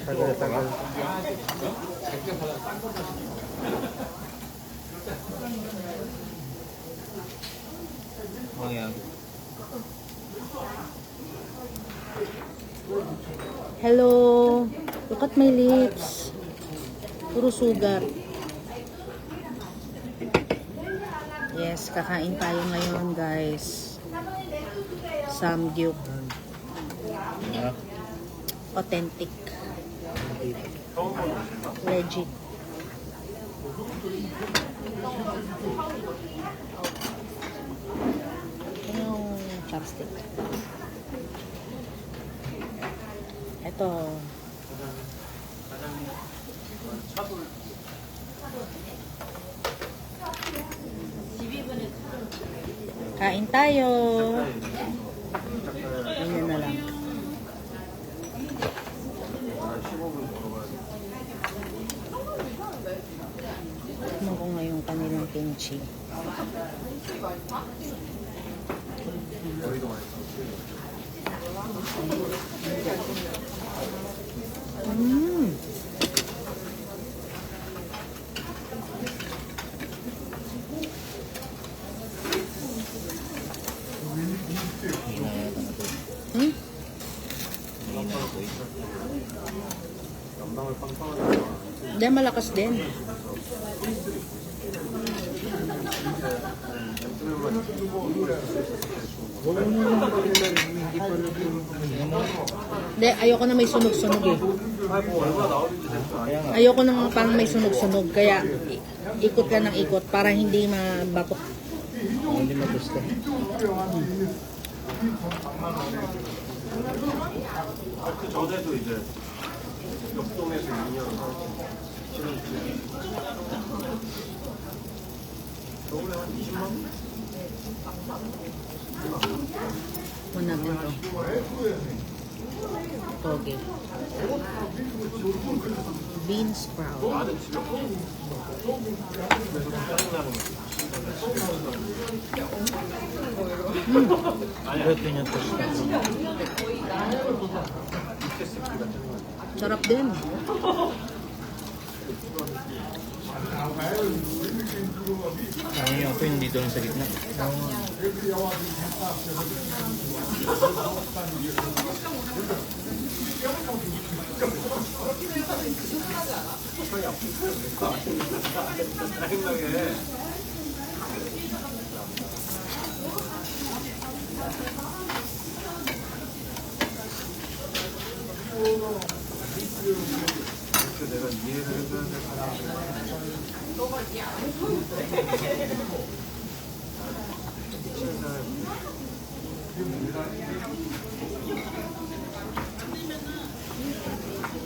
Tagal-tagal. Oh, yan. Hello. Look at my lips. Puro sugar. Yes, kakain tayo ngayon, guys. Samgyup. Yeah. Authentic. Legit. Ano yung chopstick? Ito. Kain tayo. Ganyan na lang. Tikman ko ngayon kanilang kimchi. Mmm. Hmm? Hindi, malakas din. Hindi, ayoko na may sunog-sunog eh. Ayoko na parang may sunog-sunog. Kaya ikot ka ng ikot para hindi mabatok. Hindi magusto. 저대도 이제 옆동에서 2년 겨울에 한 20만 원? Muna natin to. Toge. Bean sprout. Ito yung tosta. Sarap din. Ano yung pin dito lang sa gitna. 내가 이해를 해줘야 될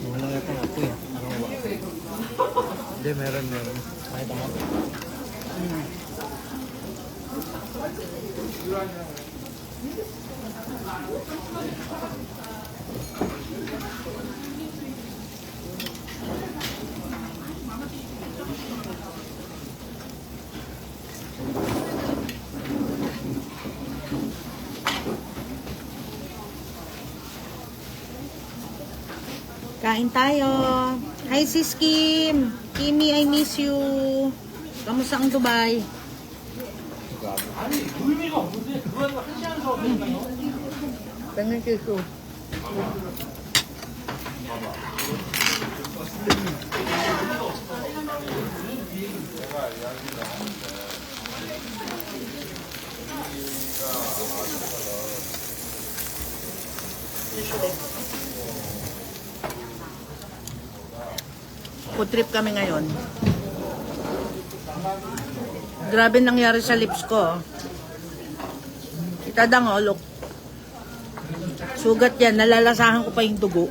Wala nga pang apoy. Anong wala? Hindi, meron. Makita mo? Kain tayo. Hi sis Kim. Kimi, I miss you. Kamusta ang Dubai? Tingnan ko. Food trip kami ngayon. Grabe nangyari sa lips ko. Itadang look. Sugat yan. Nalalasahan ko pa yung dugo.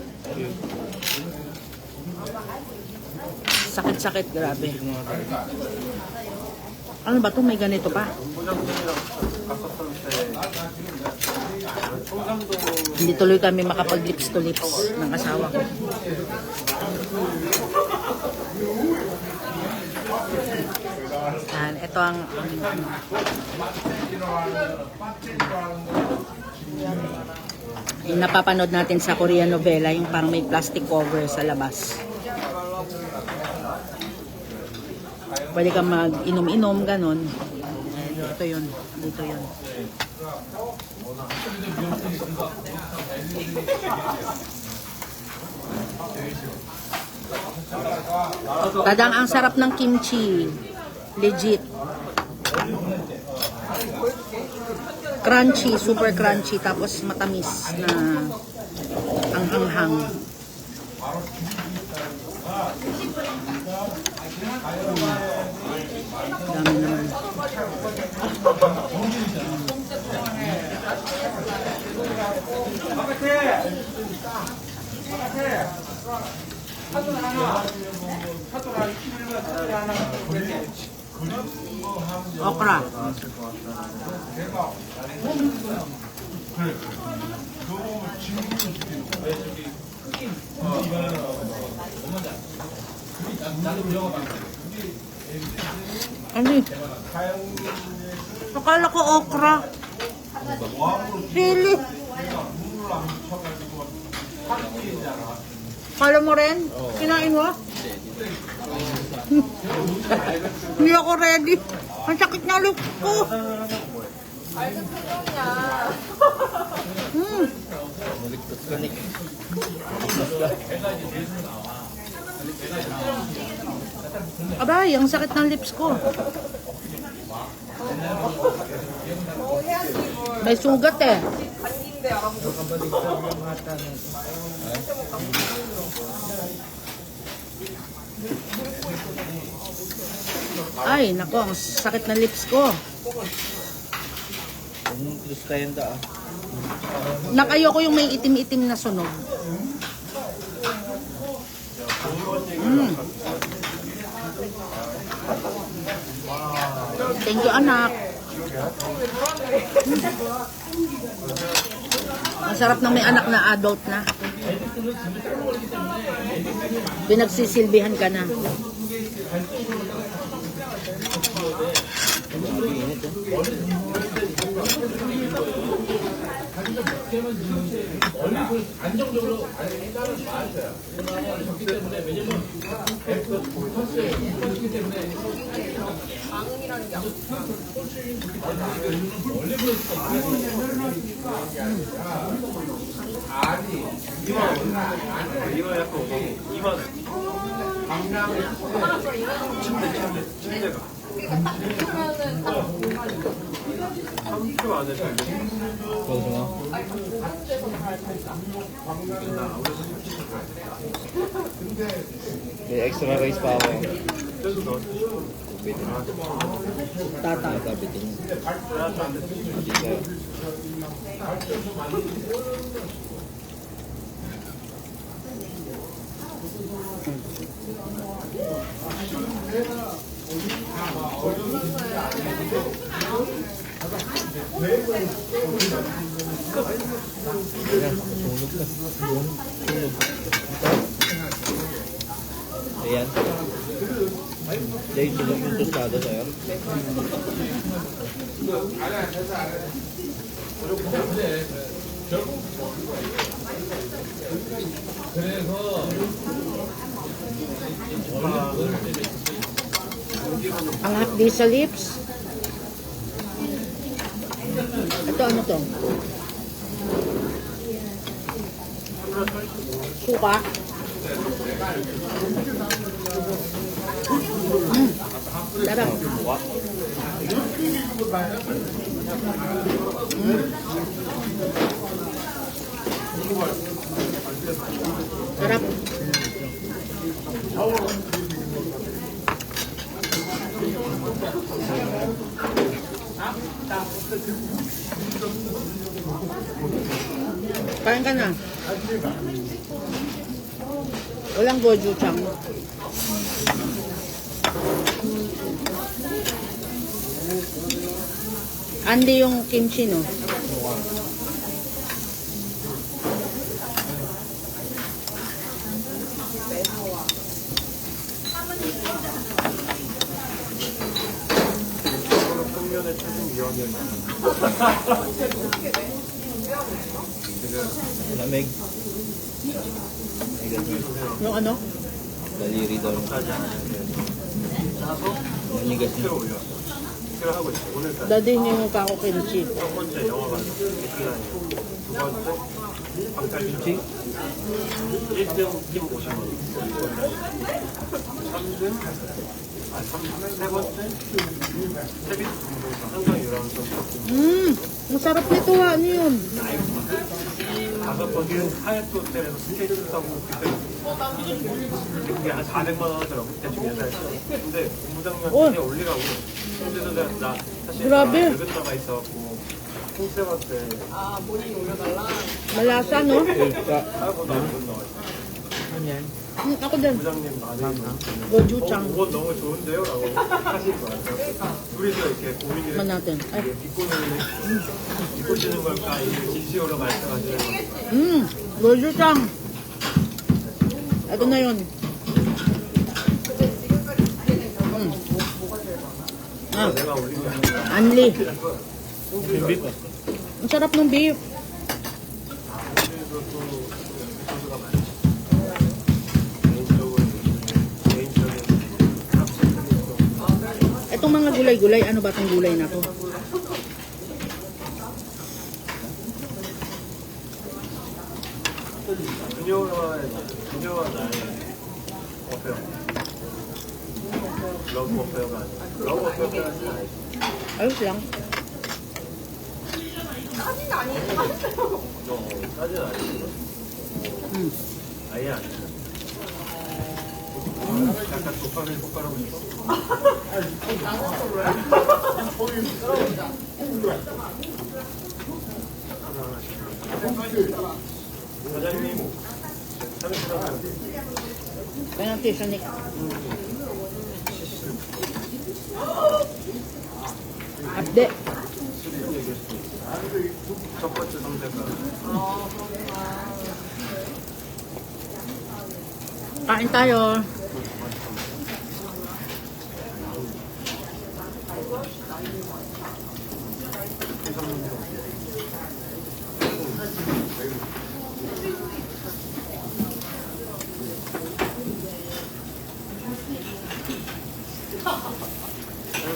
Sakit-sakit. Grabe. Ano ba ito? May ganito pa. Hindi tuloy kami makapag lips to lips ng asawa ko. Yan, ito ang Yung napapanood natin sa Korean novela, yung parang may plastic cover sa labas. Pwede kang mag-inom-inom, ganon. Ito yun. Dito yun. Tadang ang sarap ng kimchi. Legit. Crunchy, super crunchy. Tapos matamis na ang hanghang. Dami naman. Okra. Ano? Akala ko okra. Really? Kala mo rin? Kinain mo? Hindi ako ready. Ang sakit na look ko. Abay, ang sakit ng lips ko. May sugat eh. Ay, nako, ang sakit ng lips ko. Terus kayang da. Nakayo ko yung may itim-itim na sunog. Thank you, anak. Ang sarap ng may anak na adult na. Pinagsisilbihan ka na. 이거 약간 2만 원. 침대가. 3kg 안에 May extra rice pa ako. Tata. Tabitin. Ayan. Dahil sunog yung tostada sa'yo. Ang hapdi sa lips. Ito, ano to? Suka. Sarap. Sarap. Kain ka na. Walang gochujang. Andi yung kimchi, no? 평면에 최종 위원회. 근데 Lamig. Ay, ganun. Yung ano? Daliri daw. 까지 안 하는데 짜서 Nanigas 스킬을 na. 올려. 스킬을 하고 있어. 오늘까지 Daddy niyo yung kako kimchi. 첫 번째 영화관 시간이 두 번째 방탈출 1등 팀 50원 3등 세 번째 세비스 항상 유람선 Masarap nito ha. Ano yun? 다섯 번째는 하얏트 호텔에서 스케이트 타고 그때 그게 한 400만 원 하더라고 대충 예상했어. 근데 본부장님한테 올리라고. 근데도 나 사실 그라베. 여기 나가 있어갖고 콩쌤한테 Malasa, no? 하고도 안 나와 있어. Ako din. 부장님 나는 Gochujang. 그건 너무 좋은데요? 라고 하시는 거예요. 둘이서 이렇게 고민을 Man natin. Ay. 비꼬시는 걸까? 이게 진시어로 말씀하시는 걸까? Gochujang. Ito na yun. Ah, 내가 올린 거 Anli. Bibip ah. Ang sarap ng beef. Itong mga gulay-gulay, ano ba itong gulay na to? 그녀와 나의 어페어. 러브 어페어가 아니라 러브 어페어가 아니라 Ayos lang. 사진 아니고 아예 아니고 약간 도파민 폭발하고 싶어? 사장님 Kaya ng tissue ni... Abde. 첫 번째 선택은 Kain tayo.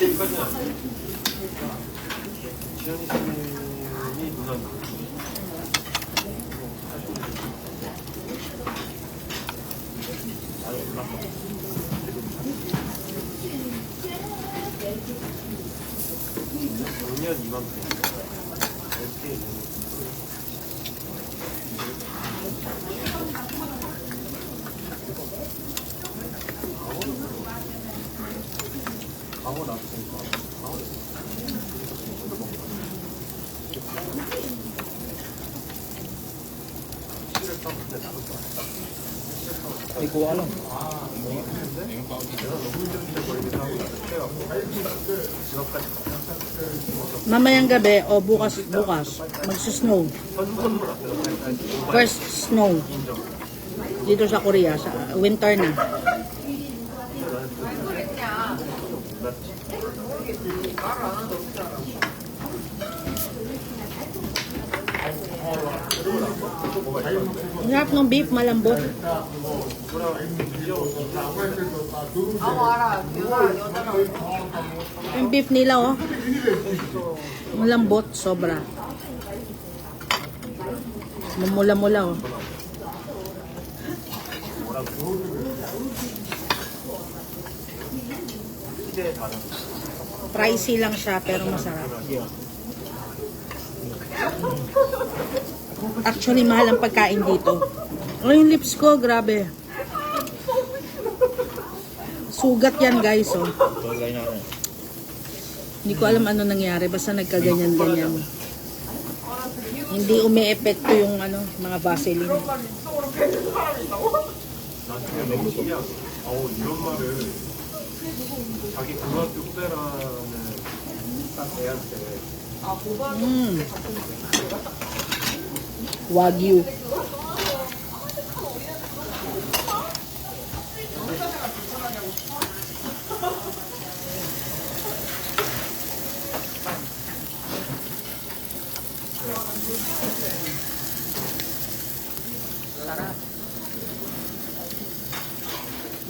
여기까지는 아니에요. 지현이 쌤이 누나인가? 작년 이맘때 SK 강원 났으니까 시를 딱 그때 나갔다 Hindi ko alam. 내가 너무 힘들게 버리기도 하고 해갖고 지갑까지 Mamayang gabi o bukas magsusnow. 선물로 앞에서 First snow 인정. dito sa Korea, sa winter na. Ang sarap ng beef, malambot. Yung beef nila, oh. Malambot, sobra. Mamula-mula, oh. Pricey lang siya, pero masarap. Actually, mahal ang pagkain dito. Oh, yung lips ko, grabe. Sugat yan, guys, oh. Bagay na rin. Hindi ko alam ano nangyari, basta nagkaganyan-ganyan. Hindi umi-epekto yung ano, mga Vaseline. 나중에 너무 신기하고 이런 말을 자기 고등학교 후배라는 딱 애한테 Wagyu.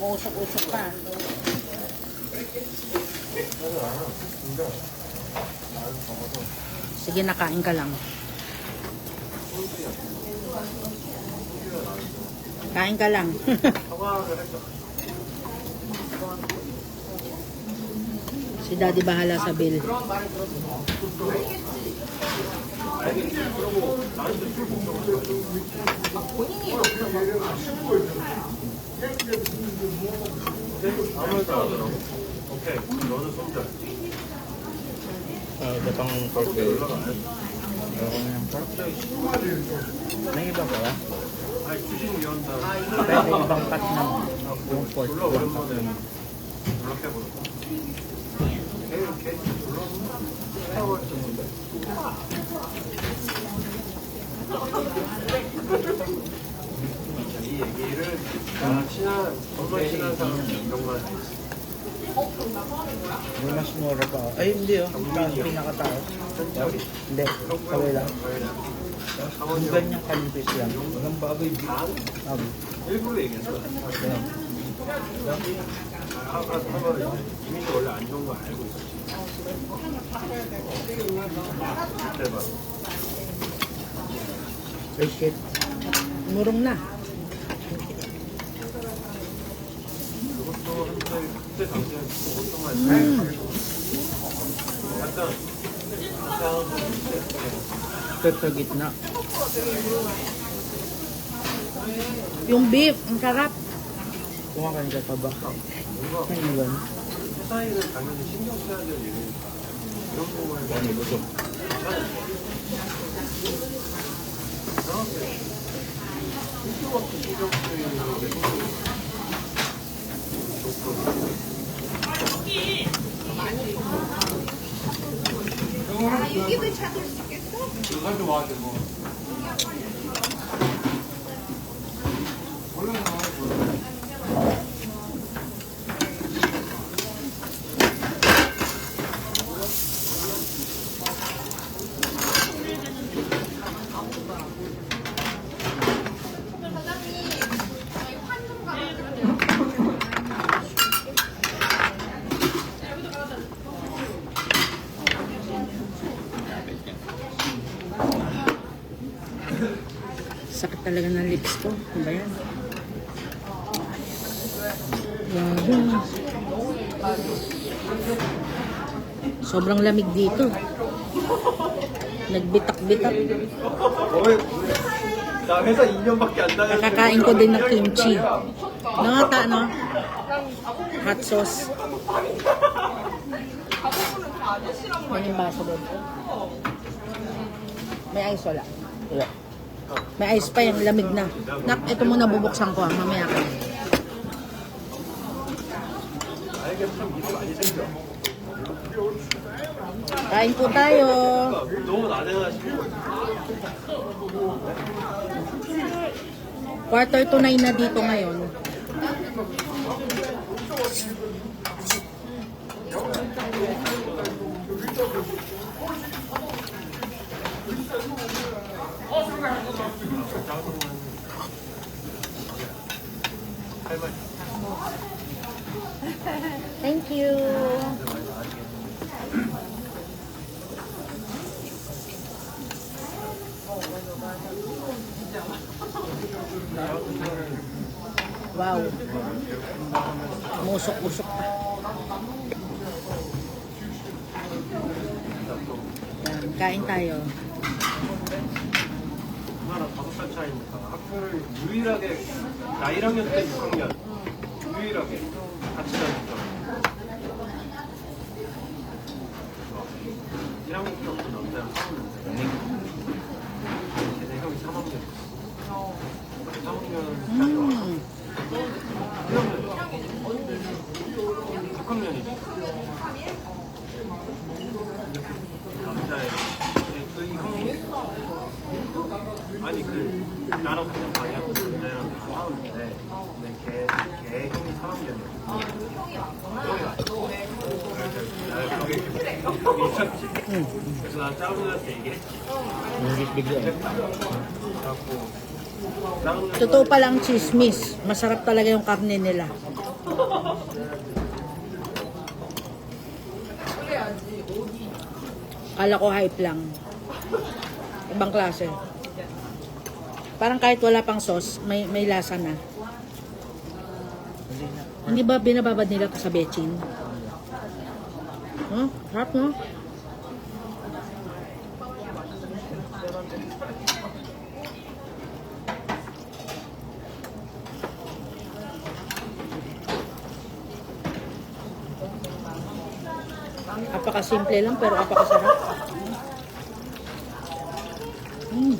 Mausok-usok pa. Sige, nakain ka lang. Kain ka lang. Si Daddy bahala sa bill. 아무것도 안 하더라고. 오케이, 너는 손절. Ito pang pork belly. Ayoko na ng pork. May iba ba? 아니, 주식위원장. Pwede ibang cut naman. Yung pork. 졸라 오랜만에 연락해보니까. 걔 이렇게 졸라 하고 했었는데. 이 얘기를 정말 친한 사람 정말 May mas mura pa. Ay, hindi oh. Ang pinakataas. Hindi. Kaway lang. Yung ganyang kalipis lang. Walang baboy. 일부러 얘기했어. 아까 사과를 이미지 원래 안 좋은 거 알고 있었지. 대박. Ay, shit. Murong na. 그것도 한때 그때 당시에 엄청 많이 약간 Ito sa gitna. Yung beef, ang sarap. Kumakain ka pa ba? 뭔가 May iwan. 회사일은 당연히 신경 써야 될 일이니까 이런 부분에 Ano ba ito? 이상하게 쓸데없이 신경 쓰이는 게 이거 좋아하고 Sakit talaga ng lips ko. Ano ba yan? Grabe. Sobrang lamig dito. Nagbitak-bitak. 나 회사 2년밖에 안 다녔는데 Kakakain ko din ng kimchi. Nangata, no? Hot sauce. Yan yung baso doon. May ice wala. Wala. May ice pa yung lamig na. Nak, ito muna bubuksan ko. Mamaya ka. Kain po tayo. 너무 나대가지고 8:45 na dito ngayon. Thank you. Wow. Musok-usok pa. Yan, kain tayo. 누나랑 5살 차이니까 학교를 유일하게 나 1학년 때 6학년 유일하게 같이 다녔잖아 1학년 때부터 남자랑 싸웠는데 걔네 형이 3학년 3학년 6학년이지 남자애 그 형이 아니 그 나랑 같은 반이야 그때랑 싸우는데 근데 걔 형이 3학년이야 형이 아니고 여기 있었지 그래서 난 짜증나서 얘기했지 Hindi bigla. 그래갖고 나는 Totoo palang chismis. Masarap talaga yung karne nila. Kala ko hype lang. Ibang klase. Parang kahit wala pang sauce, may lasa na. Hindi na. Hindi ba binababad nila ito sa bechin? Huh? Harap, no? Apaka-simple lang pero apaka-sarap. Mm.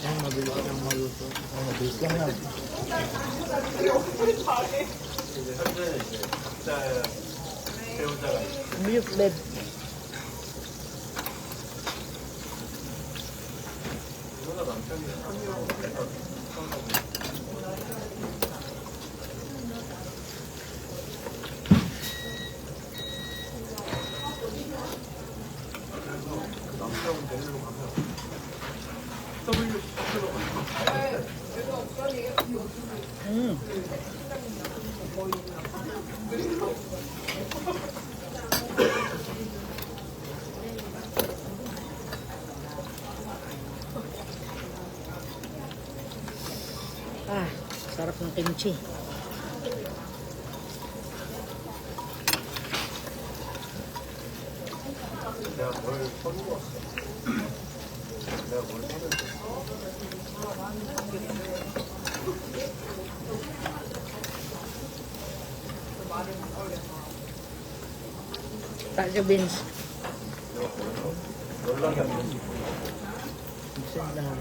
Ay, mabilis lang maluto. Ay, mabilis lang na. 이제 현재는 이제 각자 배우자가 있고 Beef bed. 누나 남편이 한이라고 내가 처음하고 그래서 그 남편 데리러 가면 WC로 Mm. Ah, sarap ng kimchi. 내가 뭘 사고 왔어. 내가 뭘 사는지. Tayo beans. 연락이 안 되지. Minsan lang.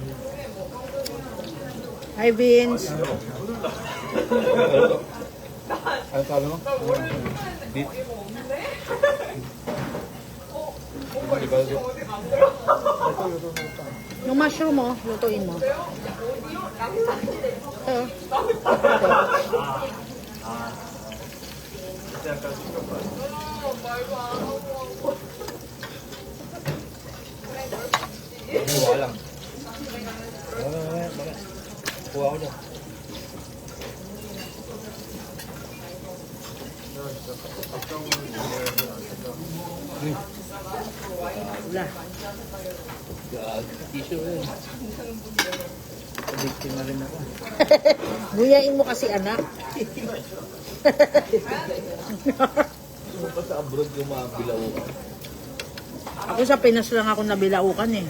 Hi, Vince. Ano sabi mo? Beef. Hindi ba ito? Ito, luto na ito. Yung mushroom mo, lutuin mo. Ito. 그때 약간 신경받아. Kuha lang. Kuha ko dyan. 내가 진짜 답장을 얘기하면 안 된다. Wala. Tissue yun. Addicted na rin ako. Guyain mo kasi, anak. Ba't sa abroad yung mga bilaw? Ako sa Pinas lang ako nabilaukan eh.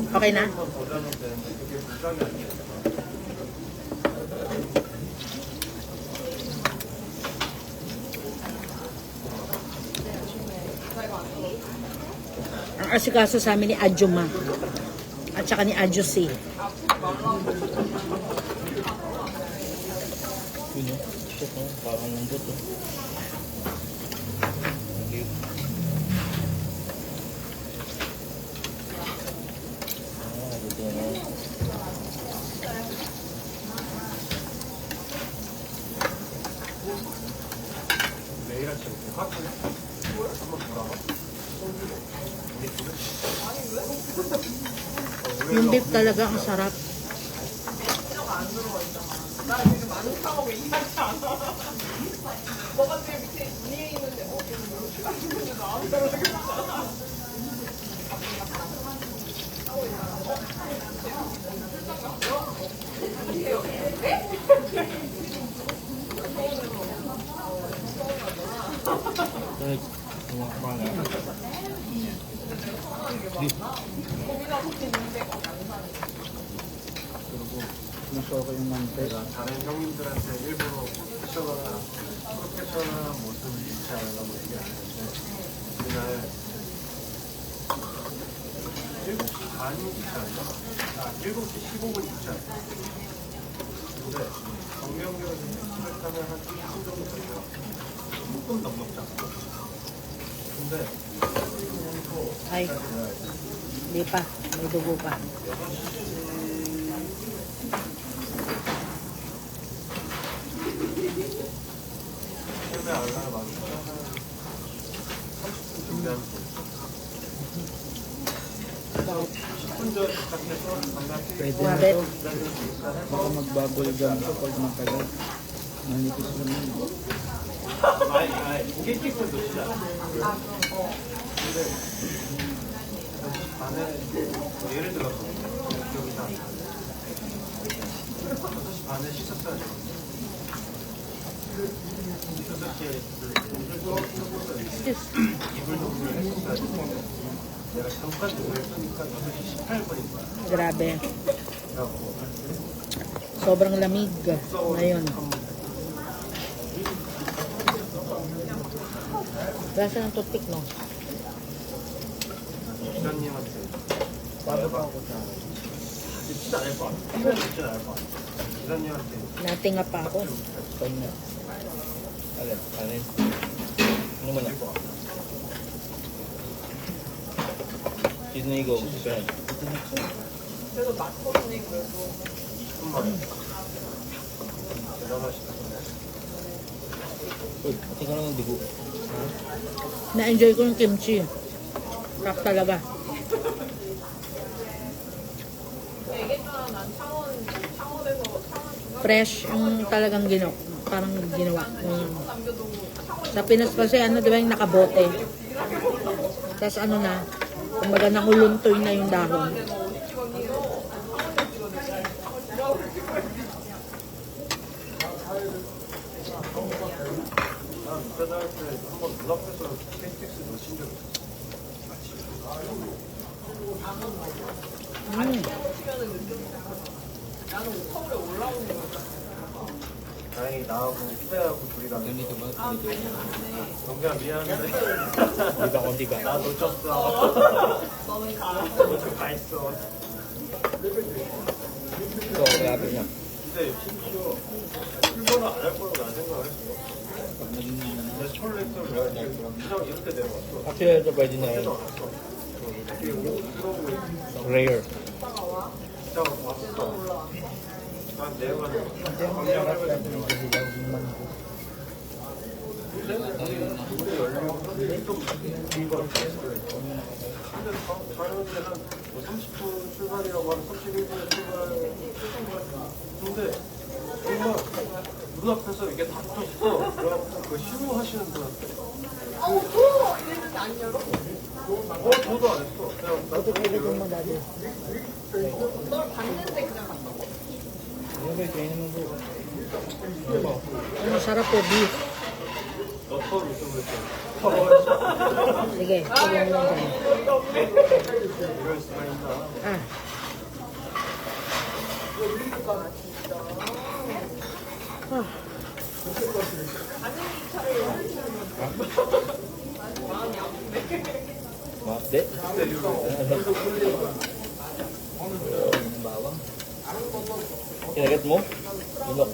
Okay na? 보자면 되는데 그게 부담이 안 돼. Ang asikaso sa amin ni Adjuma. At saka ni Adjusi. Yun yun. Shit, no? Parang lambot, oh. Thank you. Dito na. 매일 아침 학교 한번 돌아와. Yung beef talaga ang sarap. Like, kumakain. Gusto ko yung mantek. 내가 다른 형님들한테 일부러 프로페셔널한 모습을 유지하려고 얘기 안 했는데 그날 7시 반 기차였나? 7시 15분 기차였어. 근데 정명역에서 택시를 타면 한 30분 정도 걸려요. 6분 넉넉 잡고. 근데 Ay, hindi pa. May dugo pa. 6시 헬멧 안 하나 많이 30분 준비하면 돼. 10분 전 도착해서 반갑게 Pwede Love na it. to. Baka magbubble gum to pag matagal. Manipis naman. 아니, KTX는 몇 시야? 근데 반에 예를 들어서 기억이 나. 6시 반에 씻었어야죠. 6시에 이불 정리를 했었어야지. 내가 잠깐 눈을 뜨니까 6시 18분인 거야. Grabe. 그래갖고 Sobrang lamig ngayon. Lasa ng toothpick, no? 기자님한테 말해봐. 진짜 알 거야. 진짜 알 거야. 기자님한테 Natinga pa ako. Stone na. Alin? Alin? Ano man ako? Disney Go. Saan? 20분 만에 대단하시다. Uy, pati ka lang ng dugo. Na-enjoy ko yung kimchi. Sarap talaga. Fresh yung talagang parang ginawa. Sa Pinas kasi ano, di ba yung nakabote? Tapos ano na, kumbaga nanguluntoy na yung dahon. 난 대단할 때 한번 눈앞에서 KTX 놓친 적 있어. 다행히 나하고 후배하고 둘이 가는 Ganito ba? Ganito. 동기야 미안한데 Di ba konti ka? 나 놓쳤어. 너는 가 있어. Ito, grabe na. 근데 심지어 출근을 안 할 거라고 난 생각을 했어. 내 초콜릿을 내가 그냥 이렇게 내려왔어. Actually, ito pwede na 그래서 yun. 왔어. 이게 들어오고 있어. Rare. 진짜 왔어. 난 내려가는 거. Hindi ako sarap lang yung sila yung mango. 우리 연령 좀 이걸 근데 다른 데는 뭐 30분 출발이라고 하면 31분에 출발. 근데 정말 눈앞에서 이게 다 떴어. 그래갖고 그 신호하시는 분한테 얘는 안 열어? 저도 안 했어. 그냥 나도 Pwede mo dati. 널 봤는데 그냥 갔어. Ano ba? Kaya naman po. Ano ba? Masarap po, beef. 너 털을 있으면 했어. Sige, sige mo lang dyan. 이럴 수가 있나. Ah, Makde? Bawang. Kinagat mo? Ilok.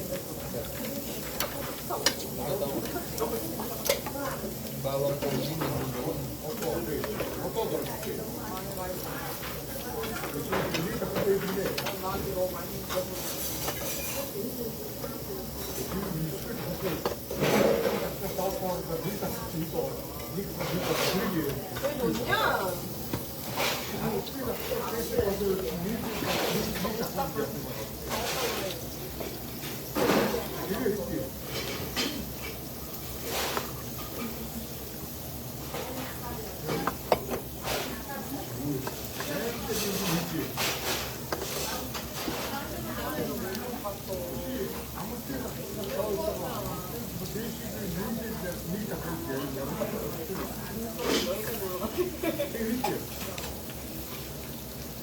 Bawang po din. 왜 넣냐?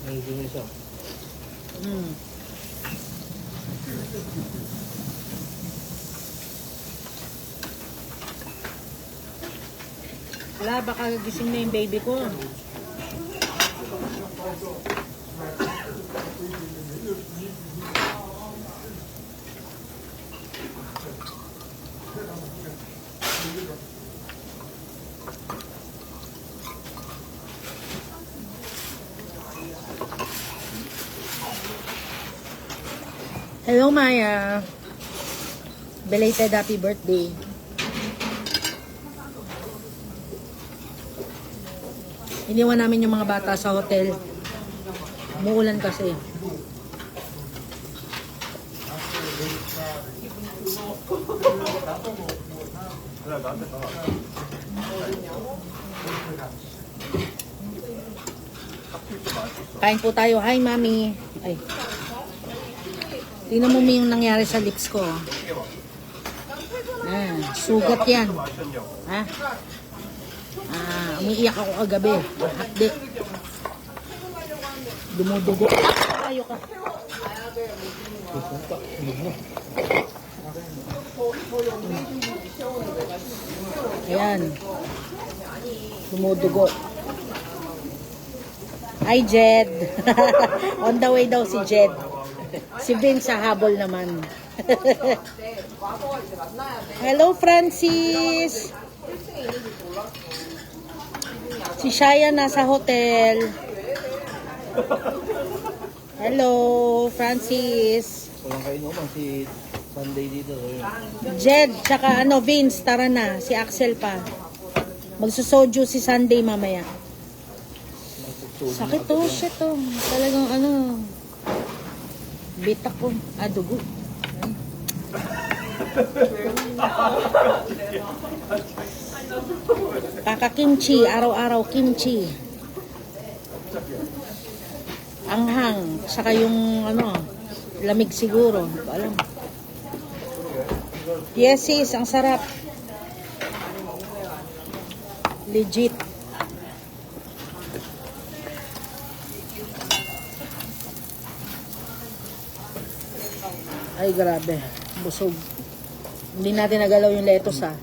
Nandun isa. wala, baka gising na yung baby ko. Hello, Maya. Belated happy birthday. Iniwan namin yung mga bata sa hotel. Umuulan kasi. 그래 나한테 가. Kain po tayo. Hi, Mami. Ay. Tingnan mo yung nangyari sa lips ko. Sugat yan. Ha? Umiiyak ako kagabi. Hakdi. Dumudugo. Ayaw ka. Ayan. Dumudugo. Hi, Jed. On the way daw si Jed. Si Vince sa habol naman. Hello, Francis. Si Shaya nasa hotel. Hello, Francis. Walang kainuman si Sunday dito. Jed, tsaka Vince, tara na. Si Axel pa. Magsusoju si Sunday mamaya. Sakit to, shit to. Talagang bitak ko. Dugo. Kaka-kimchi, araw-araw kimchi. Anghang, saka yung lamig siguro. Hindi ko alam. Yes, sis, ang sarap. Legit. Ay, grabe. Busog. Hindi natin nagalaw yung lettuce, ha.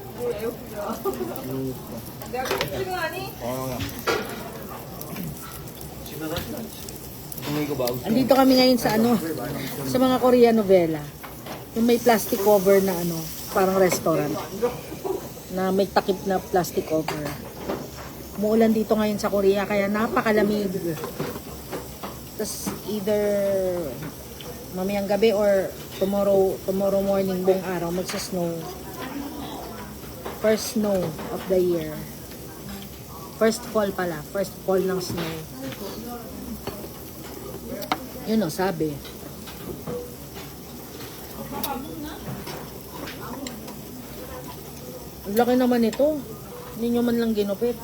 Andito kami ngayon sa sa mga Korean novela. Yung may plastic cover na parang restaurant. Na may takip na plastic cover. Umuulan dito ngayon sa Korea kaya napakalamig. Tapos either mamayang gabi or tomorrow morning buong araw magsa-snow. First snow of the year. First fall pala. First fall ng snow. Yun sabi. Ang laki naman ito. Hindi nyo man lang ginupit.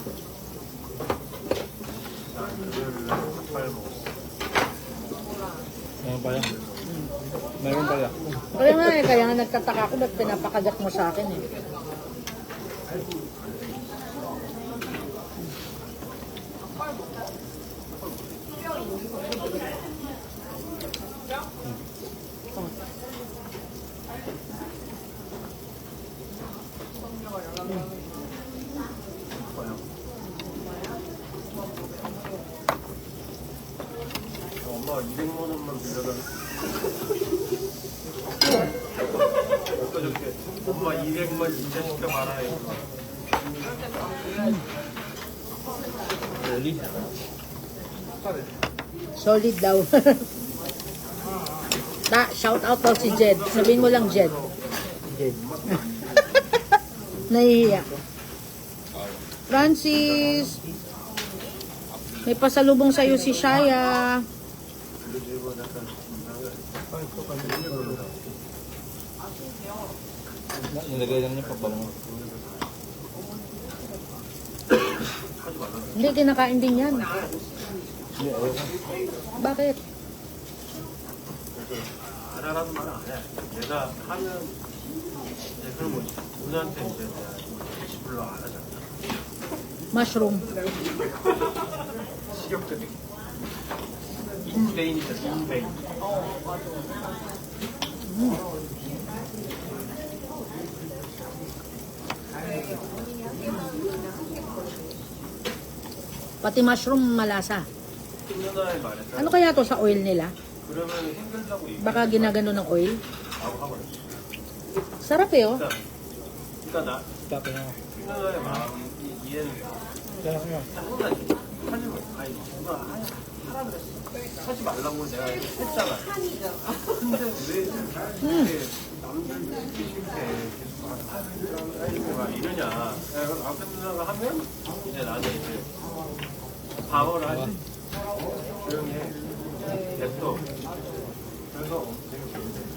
Meron pala. Meron pala. Kaya nga nagtataka ako ba't pinapakagat mo sa akin eh. 엄마가 200만 원만 빌려달라. 어떻게 엄마 200만 진짜 시켜 말아요. Solid daw. Shout out daw si Jed. Sabihin mo lang Jed. Jed. Nahihiya. Francis. May pasalubong sa'yo si Shaya. Nilagay lang niya pabango. Hindi, kinakain din yan. Hindi, ayoko. Bakit? 안 하라는 말은 안 해. 내가 하면 그런 거지. 누나한테 이제 별로 안 하잖아. Mushroom. 식욕적인 인베인이죠, 인베인. Pati mushroom malasa. 누나의 말에 Ano kaya to sa oil nila? 그러면 힘들다고 얘기하고 Baka ginagano ng oil? 하버렸어. Sarap eh oh. 그러니까 나 Tapos na. 누나의 마음 이해는 Kaya nga. 누나 하지 마. 아니 누나 하라 그랬어. 하지 말라고 내가 했잖아. 근데 왜 이렇게 남들 듣기 싫게 계속 막 이러냐. 그래서 아까 누나가 하면 이제 나는 이제 방어를 하지. 조용히 해. 됐어. 그래서 되게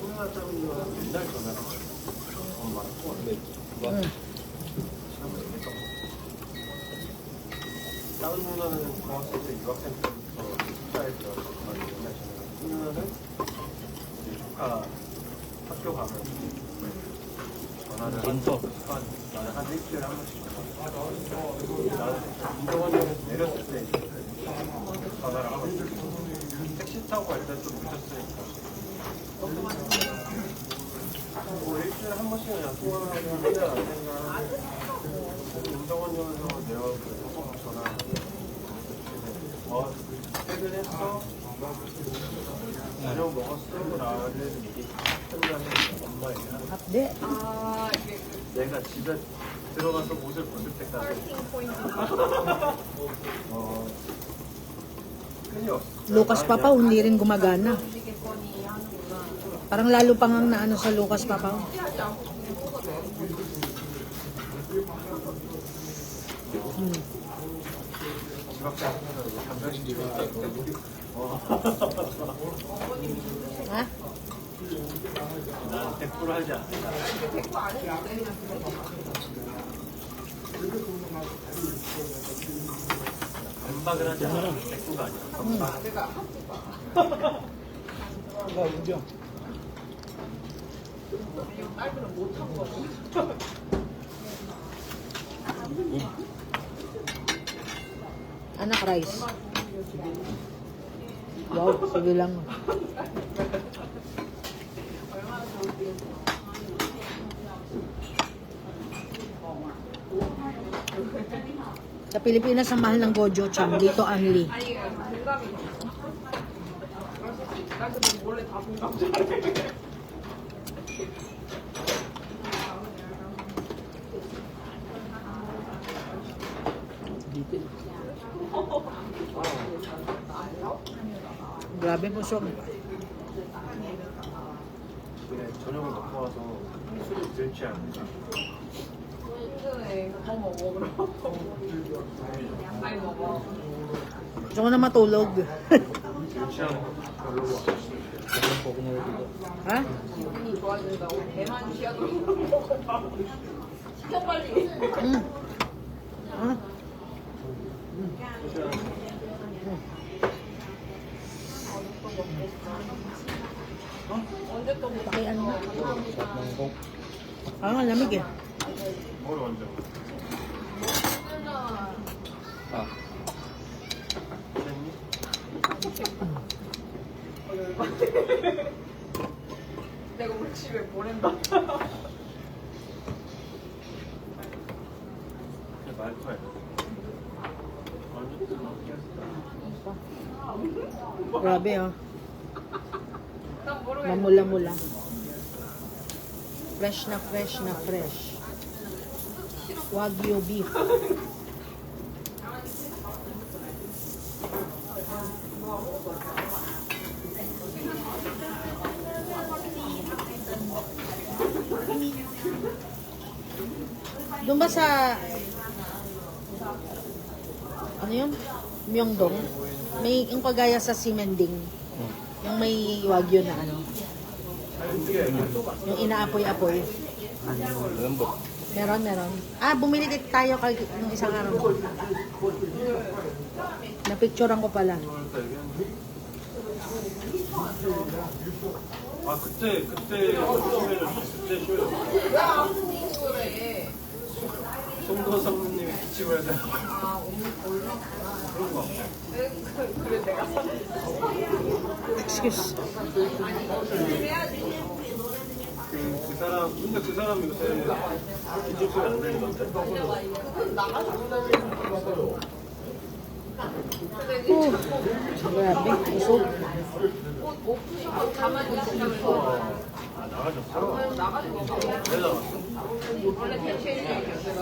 소연아 짱이가 맨날 전화를 하고 엄마랑 통화를 응. 다른 누나는 중학생 때 유학생 때부터 식사했죠. 맨날 전화를. 큰 누나는 이제 조카 학교 가면 전화를 한 나는 한 일주일에 한 번씩 전화. 나는 이동원이 내렸을 때 전화를 하거든. 택시 타고 갈 때 좀 늦었으니까. 뭐 일주일에 한 번씩은 그냥 통화를 하냐 안 하냐. 임정원 형에서 내가 그래서 전화하고 퇴근했어? 저녁 먹었어? 나를 얘기하면 엄마 얘기하는 거야. 네. 내가 집에 들어가서 옷을 벗을 때까지 끈이 없어. Lucas Papaw, hindi rin gumagana. Parang lalo pang ang naano sa Lucas Papaw. 집 앞에 앞에서 담배 시키고 Ha? 난 100% 하지 않아. 반박을 하지 않아. 100%가 아니야. 나 우정. Anak rice. Wow, sige lang. Sa Pilipinas, ang mahal ng Gojo Chang. Dito, Anli. Grabe po siya. 그래, 저녁을 먹고 와서 술을 들지 않는다. Gusto ko na matulog. 들지 않는 거 별로고. Ha? 기분이 좋아진다고 배만 쉬어도 먹어봐. 시켜 빨리. Ah. 언제 또 먹어? Paki ano? Parang ang lamig eh. 뭘 먼저? Ah. 됐니? 내가 우리 집에 보낸다. 말투야. 완전 Grabe oh. 난 모르겠어. Mamula-mula. Fresh na fresh na fresh. Wagyu beef. Doon ba sa ano yun? Myeongdong? May yung kagaya sa Simending. Yung may wagyu na ano. Yung inaapoy-apoy. Lambot. Meron. Ah, bumili din tayo kay nung isang araw. Napicturean ko pala. 아 그때 쇼에는 그때 쇼에 왜안 먹고 그래? 송도 성님이 기침을 해서 그런 거 같아. 그래 내가 Excuse. 그 사람 근데 그 사람이 요새 기침 소리 안 들리던데. 그건 나가서 보내는 Oh, grabe. Usog. 옷 푸시고 가만히 있으면 아 나가졌어. 나가지고 왜 나갔어? 원래 대체인이 있어요.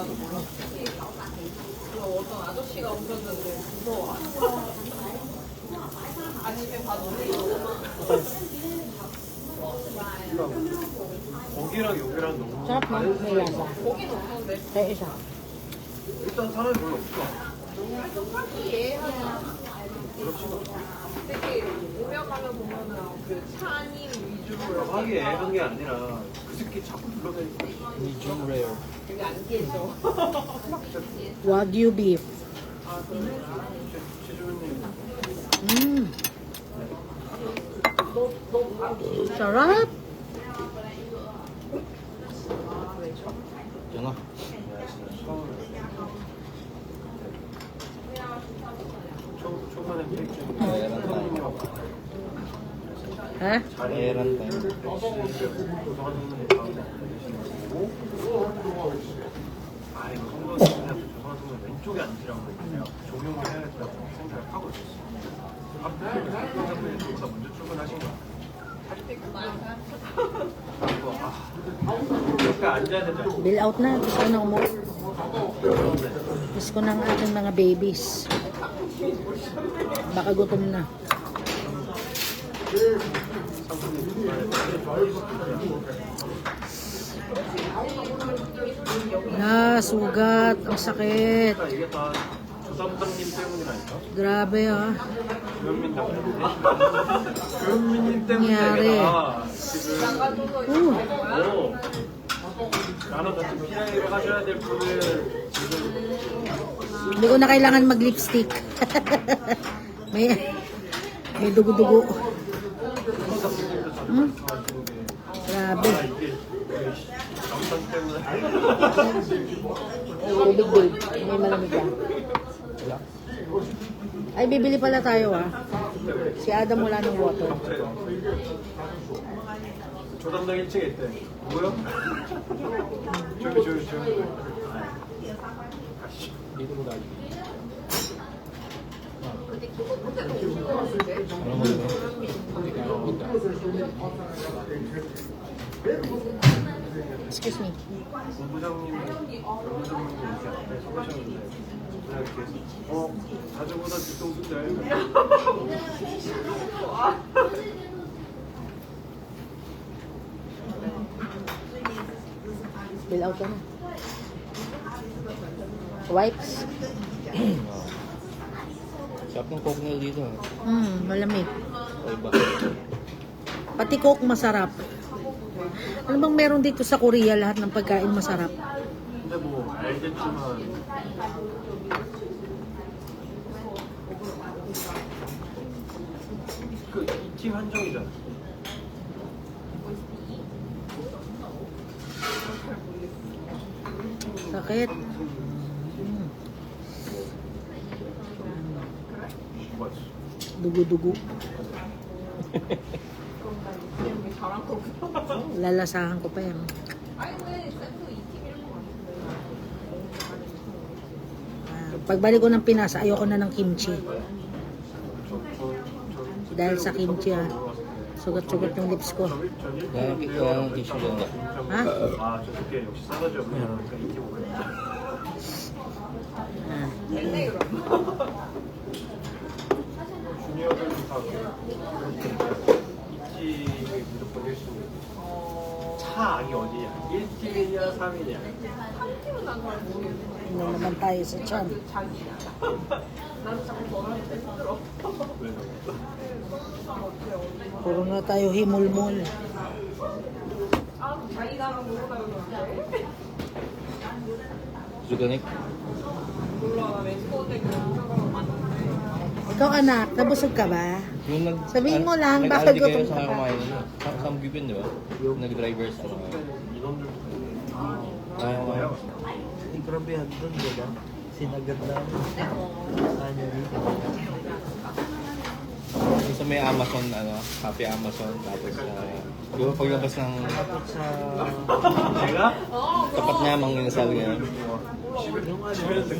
어떤 아저씨가 오셨는데 무서워. 아침에 봤는데 거기랑 여기랑 너무 Sarap no? May lasa. 고기는 없는데 Kaya isa. 일단 사람이 별로 없어. 되게 오며 가며 보면은 그 차님 위주로 하게 애한 게 아니라 그 새끼 자꾸 불러다니고 Medium rare. 되게 안 깨져. Wagyu beef. 최주현님 Sarap. Yan na. 초반에 페이크 Meron tayo. Ha? Meron tayo. 아 이거 성도 그냥 조성한 성도 왼쪽에 앉으라고 했는데요. 조명을 해야겠다고 생각을 하고 있었어요. 앞에 저보다 먼저 출근하신 거 옆에 앉아야 되잖아. Bill out na. Gusto ko na umuwi. Gusto ko ng aking mga babies. Baka gutom na. Sugat. Ang sakit. 이게 다 조삼장님 때문이라니까. Grabe ah. 조현민 때문에. 조현민님 때문에 nangyari? 내가 지금 나는 같이 피아이를 하셔야 될 분을 지금 Hindi ko na kailangan mag-lipstick. may dugo-dugo. Hmm? Grabe. 이게 감상 때문에 Tubig babe. May malamig lang. Ay, bibili pala tayo ah. Si Adam wala ng water. 조담당 1층에 있대. 뭐야? 저기. Dito mo dali. Excuse me. 본부장님 이렇게 앞에 서계셨는데 내가 이렇게 자주 보던 뒤통수인데 Bill out ka na. Wipes. Sarap ng cocktail dito. Malamig. O iba. Pati Coke masarap. Ano bang meron dito sa Korea? Lahat ng pagkain masarap. 근데 뭐 알겠지만 그 이 팀 한정이잖아. Sakit. 맞지. Dugo-dugo. 잘한 거구나. Lalasahan ko pa yan. 아니 근데 쌤도 이 팀 이런 거 같은데. Pagbalik ko ng Pinas, ayoko na ng kimchi. Dahil sa kimchi sugat-sugat yung lips ko. Nakakit ko ng tissue dyan. Ha? 아, 저 새끼 역시 싸가지 없네. 그러니까 이게 뭐야. 네 그럼. 주니어들은 다 이팀이 무조건 1순위. 차악이 어디야? 1팀이냐 3위냐? 한 팀은 난잘 모르겠네. Ano naman tayo sa tiyan. 그 자기야. 나는 자꾸 전화할 때 힘들어. 왜? Puro na tayo himulmul. 아 자기가랑 놀러가요 그러는데. Suganik. 몰라 나 멕시코 때 그냥 생각하고 왔는데. Ikaw anak, nabusog ka ba? Yung Sabihin mo lang, baka nag-aldi gutom kayo sa ka. kumain nyo. Sa Mugipin, di ba? Nag-drivers ano. 이놈들 Kaya kumain. Grabehan doon, di ba? Sinagad namin. Ano dito? Yung sa may Amazon, Happy Amazon. Tapos, di ba paglabas ng Tapos sa... 내가? tapat niya, mang inasal niya. Yung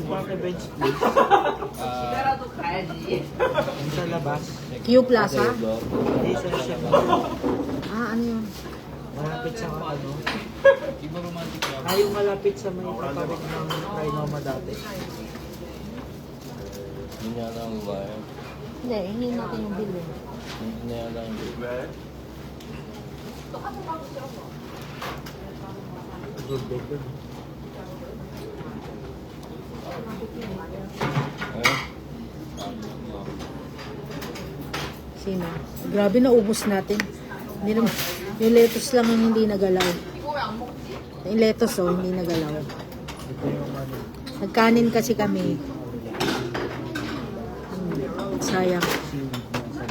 Park Events Place, 집에라도 가야지. yung sa labas. Q Plaza? Hindi sa siya. Ano yun? Malapit sa ano. Iba romantic lang. Yung malapit sa may kapabit ng Trinoma dati. Yun nga lang ang bayan. Hindi, hindi natin yung bill eh. Yun nga lang ang 왜? Good day, good. Sino? Grabe na ubos natin. Hindi naman, yung lettuce lang yung hindi nagalaw. Yung lettuce hindi nagalaw. Ito yung ano. Nagkanin kasi kami. Sayang. Seaweed na sa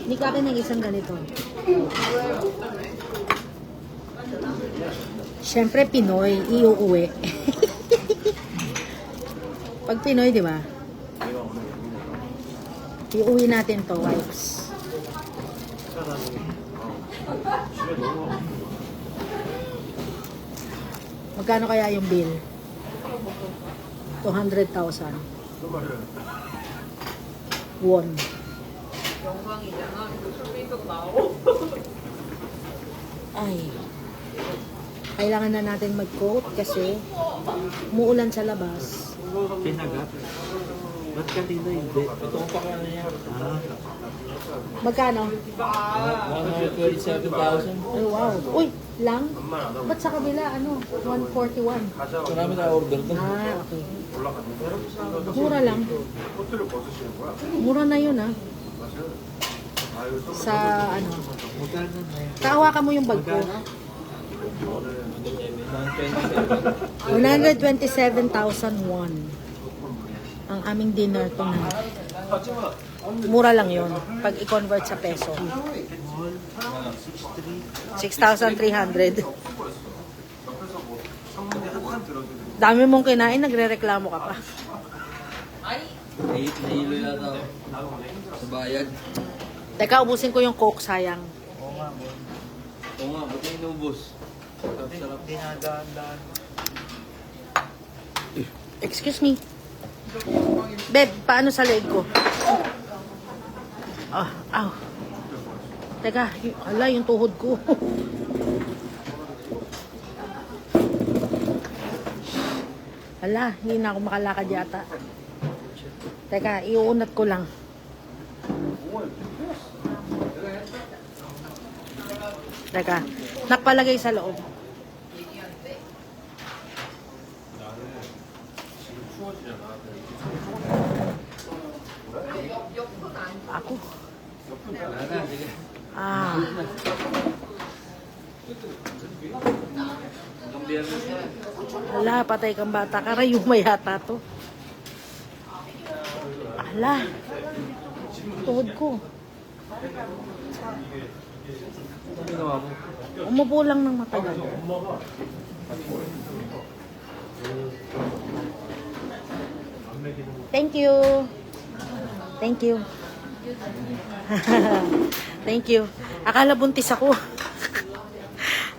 Hindi ka akin ng isang ganito. Siyempre, Pinoy, iuuwi. Pag Pinoy, di ba? Iuwi natin to, wipes. Magkano kaya yung bill? 200,000 won. 영광이잖아. 이거 쇼핑도 나오고. Ay. Kailangan na natin mag-coat kasi umuulan sa labas. Kinagat. Ba't kanina hindi? Ito ang pakano niya. Magkano? 127,000. Ay, wow. Uy, lang? Ba't sa kabila, 141? Marami na order to. Ah, okay. Mura lang. Mura na yun, Sa, Magkano na yun? kahawakan mo yung bag ko. 127. 127,000 won. Ang aming dinner tonight. Mura lang yun. Pag i-convert sa peso. 6,300. Dami mong kinain, nagre-reklamo ka pa. Nahilo yata ako. Sa bayag. Teka, ubusin ko yung Coke, sayang. Oo nga, boy. Oo nga, ba't yung inubos? Sarap. Dinadaan-daan. Excuse me. Beb, paano sa leg ko? Aw. Teka, yung tuhod ko. Hala, hindi na ako makalakad yata. Teka, iuunat ko lang. Teka, nakpalagay sa loob. Ako. Hala, patay kang bata. Karayuma yata to. Hala. Tuhod ko. Ano ginawa mo? Umupo lang ng matagal. Thank you. Thank you. Thank you. Akala buntis ako.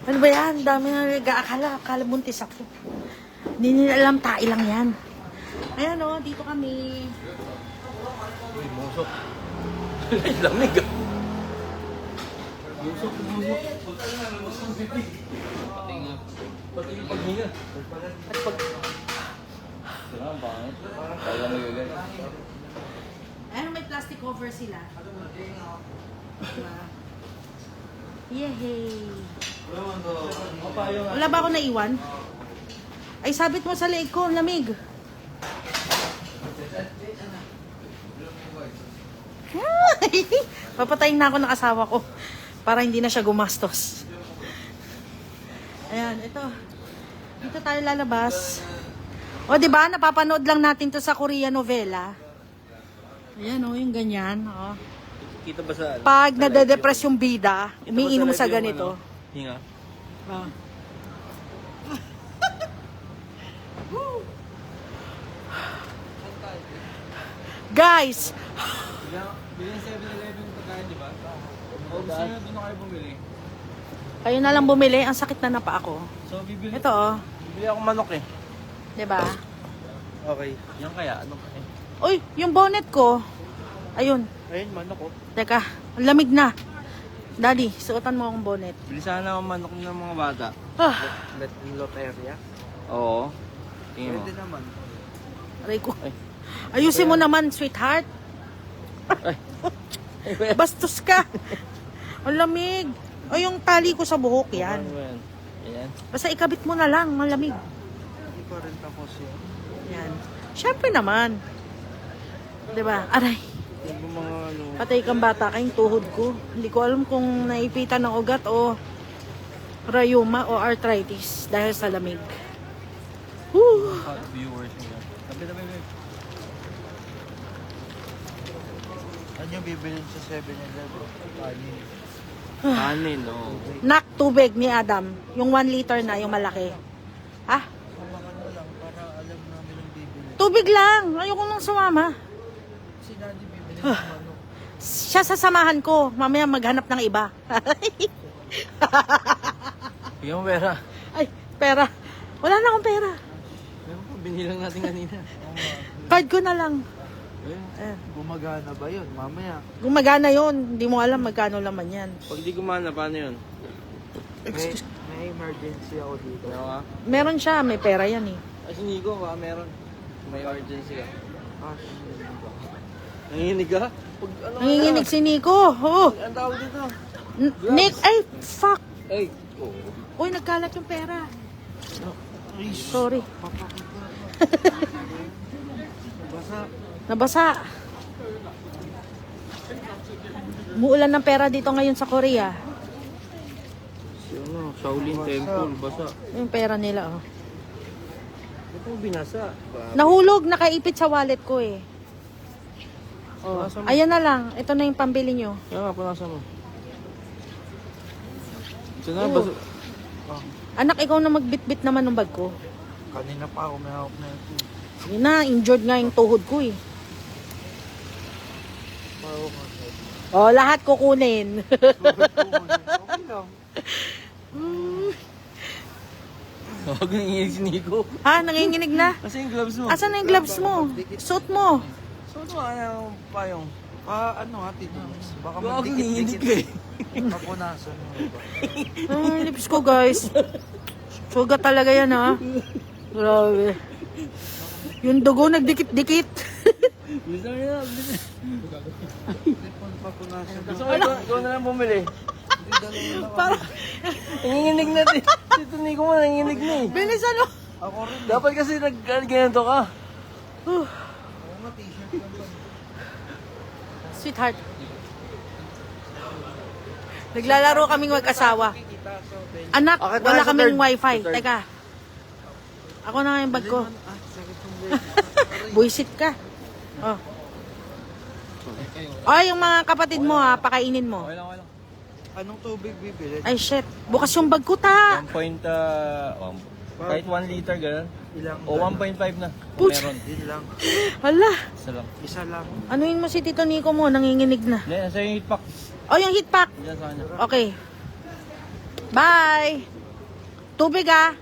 Ano ba yan? Dami na akala buntis ako. Hindi nila alam, tae lang yan. Ayan dito kami. Uy, musok. Lamig ah. Musok. Pati nga. Pati yung paghinga. At pag... Sila ang pangit. Kaya magagay. Ayan, may plastic cover sila. Diba? Yehey! Wala ba ako naiwan? Ay, sabit mo sa leeg ko, lamig. Papatayin na ako ng asawa ko para hindi na siya gumastos. Ayan, ito. Dito tayo lalabas. O, diba? Napapanood lang natin to sa Korean novela. Ayan, yung ganyan. Kita ba sa... Pag nade-depress yung bida, umiinom sa ganito. Hinga. Guys! Bilhin 7-Eleven yung pagkain, di ba? O, gusto nyo doon na kayo bumili? Kayo na lang bumili. Ang sakit na napa ako. So, bibili Ito, ako manok eh. Diba? Okay. Yan kaya, ano eh? Uy, yung bonnet ko. Ayun. Ayun, manok ko. Teka, ang lamig na. Daddy, suotan mo akong bonnet. Bilisan na ang manok ng mga bata. Lot area. Oo. Tingin mo. Pwede naman. Aray ko. Ay. Ayusin mo naman, sweetheart. Ay. Bastos ka. Ang lamig. O yung tali ko sa buhok yan. Ano ba yan? Ayan. Basta ikabit mo na lang, malamig. Hindi pa rin tapos yun. Yan. Siyempre naman. 'Di ba? Aray, Yung mga ano, patay kang bata kayong tuhod ko. Hindi ko alam kung naipitan ng ugat o rayuma o arthritis dahil sa lamig. Woo! Viewers nyo. Tabi. ano yung bibilin sa 7-Eleven? Kanin. Kanin, no. Nak, tubig ni Adam. Yung 1 liter na, yung malaki. Ha? Mga ano lang, para alam namin yung bibilin. Tubig lang. Ayoko nang sumama. Si Daddy bibilin ng ano. Siya sasamahan ko. Mamaya maghanap ng iba. Bigyan mo pera. Ay, pera. Wala na akong pera. Meron pa, binilang natin kanina. Card ko na lang. Ayun. Gumagana ba yun? Mamaya. Gumagana yon. Hindi mo alam magkano laman yan. Pag di gumana, paano yun? May emergency ako dito. Ano ka? Meron siya. May pera yan eh. Ay, si Nico, baka meron. May urgency ka. Ah, hindi ba? Nanginig ka? Pag, ano ka Nanginginig si Nico. Oo. Ang tawag dito? Nick, ay, fuck. Ay, oo. Uy, nagkalat yung pera. Ay, Sorry. papakita. Basa. Nabasa. Muulan ng pera dito ngayon sa Korea. Si ano, Shaolin Temple, basa. Yung pera nila, oh. Ito binasa. Nahulog, nakaipit sa wallet ko eh. Oh, Nasa mo? ayan na lang. Ito na yung pambili nyo. Kaya nga, punasa mo. Ito na, Oo. basa. Anak, ikaw na magbitbit naman ng bag ko. Kanina pa ako may hawak na ito. Yun na, injured nga yung tuhod ko eh. Pahawak na ito. Oh, lahat kukunin. Okay lang. Huwag nanginig si Nico. Ha, nanginginig na? Kasi yung gloves mo. Asan na yung gloves mo? Suot mo. So, ano ano, payong? Ano ate Dins? Baka Huwag nanginig magdikit-dikit. ka eh. Mapunasan mo ba? Ay, lips ko guys. Sugat talaga yan ha. Grabe. Yung dugo nagdikit-dikit. Bisa niya, bisa. Mapunasan. Gusto ko ikaw na lang bumili. Hindi dalawa na Parang, Nanginginig na din. Dito Nico mo, nanginginig na eh. bilisan mo. Ako rin. Dapat kasi ganito ka. Uh, Oo nga, t-shirt lang ba? Sweetheart. Naglalaro kaming mag-asawa. Kita sa Anak, Bakit wala ba sa kaming third? wifi. Sa third. Teka. Ako na nga yung bag ko. Ah, sakit ng leg. Buisit ka. Oh. Ay, yung mga kapatid mo ha, pakainin mo. Okay lang, okay lang. Anong tubig bibili? Ay, shit. Bukas yung bag ko ta. 1 kahit 1 liter gano'n. Ilang? O 1.5 na. Kung Puch. meron. Din lang. Hala. Isa lang. Isa lang. Anuin mo si Tito Nico mo, nanginginig na. Hindi, nasa yung heat pack. Oh, yung heat pack. Diyan sa kanya. Okay. Bye. Tubig ah.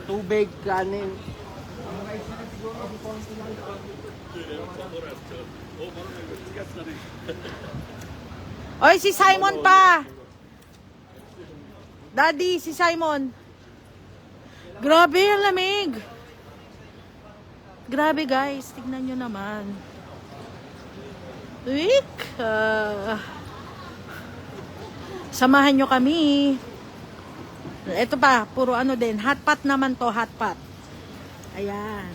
Tubig, kanin. Oy, si Simon pa. Daddy, si Simon. Grabe, ang lamig. Grabe guys, tignan nyo naman. Week. Samahan nyo kami. Ito pa, puro ano din. Hot pot naman to, hot pot. Ayan.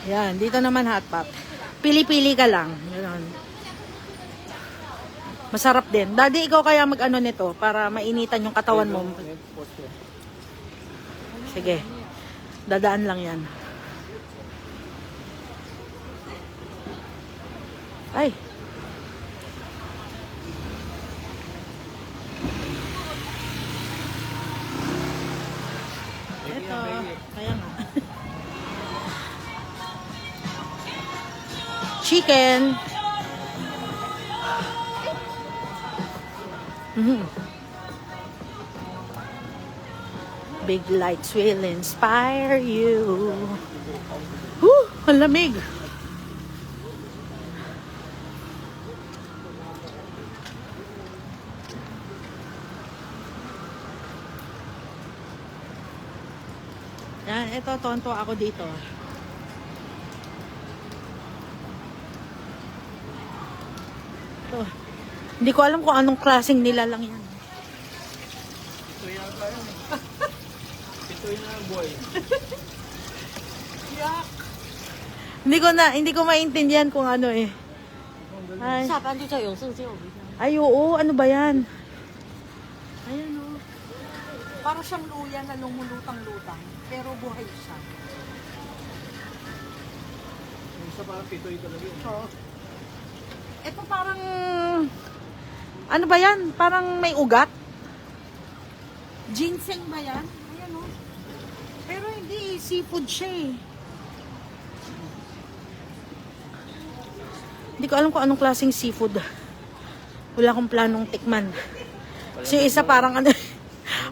Yan, dito naman hot pot. Pili-pili ka lang. Ganun. Masarap din. Daddy, ikaw kaya mag-ano nito para mainitan yung katawan mo. Sige. Dadaan lang yan. Ay. Ito. Kaya nga. Chicken. Big lights will inspire you. Whew, ang lamig. Yan, ito, tonto ako dito. Oh. Hindi ko alam kung anong klaseng nilalang yan. Pitoy na tayo eh. Pitoy na ang buhay. Hindi ko maintindihan kung ano eh. Ay, 下班就叫永盛街，我们家。 ay oo, ano ba yan? Ayan o. Para siyang luya na lumulutang-lutang, pero buhay siya. Yung isa parang pitoy talaga yun. Oo. Ito parang, ano ba yan? Parang may ugat? Ginseng ba yan? Ayan o. Pero hindi, seafood siya eh. Hindi ko alam kung anong klaseng seafood. Wala akong planong tikman. Kasi yung isa parang ano,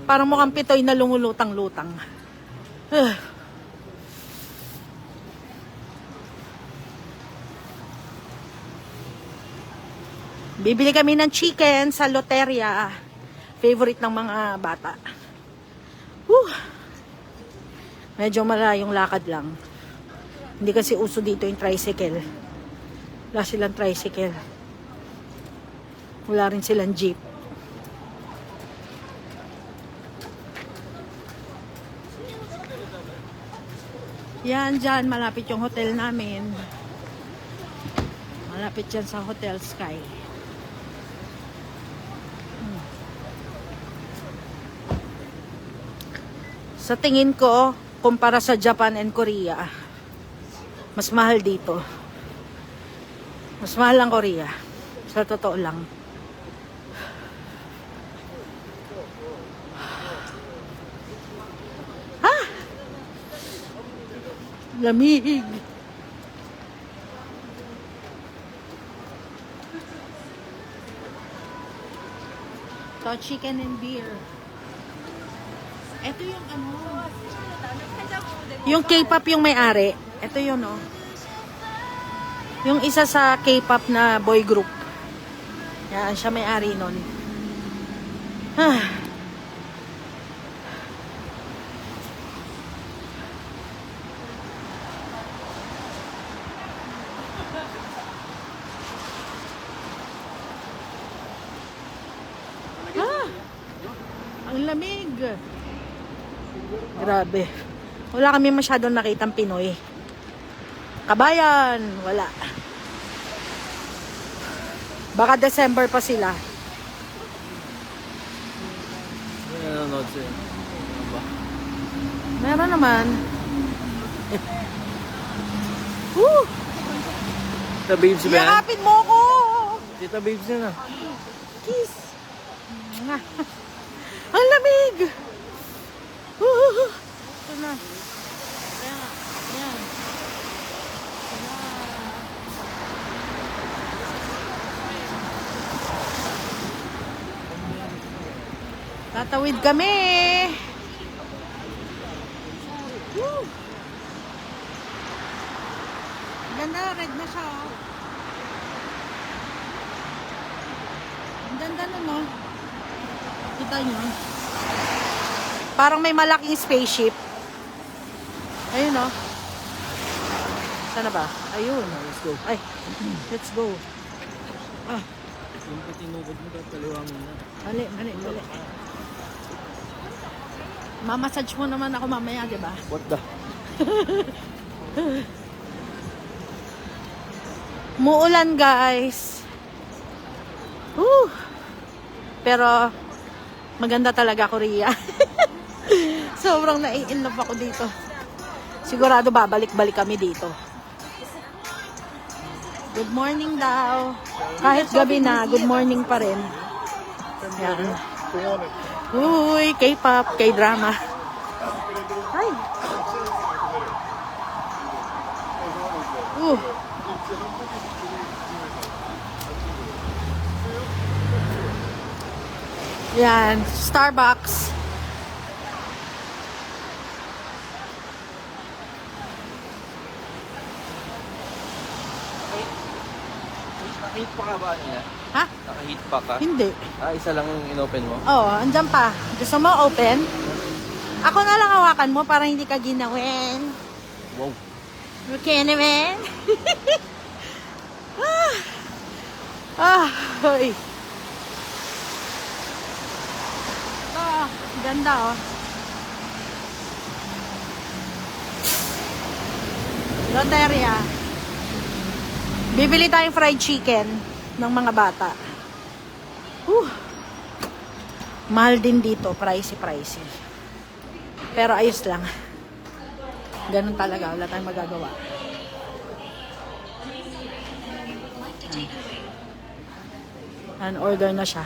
parang mukhang pitoy na lumulutang-lutang. Bibili kami ng chicken sa loteria. Favorite ng mga bata. Whew. Medyo malayong lakad lang. Hindi kasi uso dito yung tricycle. Wala silang tricycle. Wala rin silang jeep. Yan dyan, malapit yung hotel namin. Malapit yan sa Hotel Sky. Sa tingin ko, kumpara sa Japan and Korea, mas mahal dito. Mas mahal ang Korea. Sa totoo lang. Ha? Lamig. To chicken and beer. Ito yung ano. Yung K-pop yung may-ari. Ito yun, oh. Yung isa sa K-pop na boy group. Yan, siya may-ari nun. Ah. Ah. Ang lamig. Grabe. Wala kami masyadong nakitang Pinoy. Kabayan, wala. Baka December pa sila. May nanonood sa'yo. Ano ba? Meron naman. Woo! Tita Babes ba yan? Yakapin mo ko! Tita Babes yan ah. Kiss! Mwah. Ang lamig! Ito na. Kaya nga. Yan. Tatawid kami. Woo! Ganda, red na siya. Oh. Ang ganda nun, no? Kita nyo. Parang may malaking spaceship. Ayun, no? Sana ba? Ayun. Let's go. Ay, let's go. Ah, Yung patinugod mo, kaliwa mo na. mali. Mamassage mo naman ako mamaya, di ba? What the? Muulan, guys. Woo! Pero, maganda talaga Korea. Sobrang nai-inlove ako dito. Sigurado babalik-balik kami dito. Good morning daw. Kahit gabi na, good morning pa rin. Yan. Uy, K-pop, K-drama. Ay. Yan, Starbucks. Nakahit pa ka ba niya? Ha? Nakahit pa ka? Hindi. Ah, isa lang yung inopen mo? Oh, andyan pa. Gusto mo open? Ako na lang hawakan mo para hindi ka ginawin. Wow. Okay naman. Ay. Ganda oh. Loteria. Bibili tayong fried chicken ng mga bata. Mahal din dito, pricey. Pero ayos lang. Ganun talaga, wala tayong magagawa. Order na siya.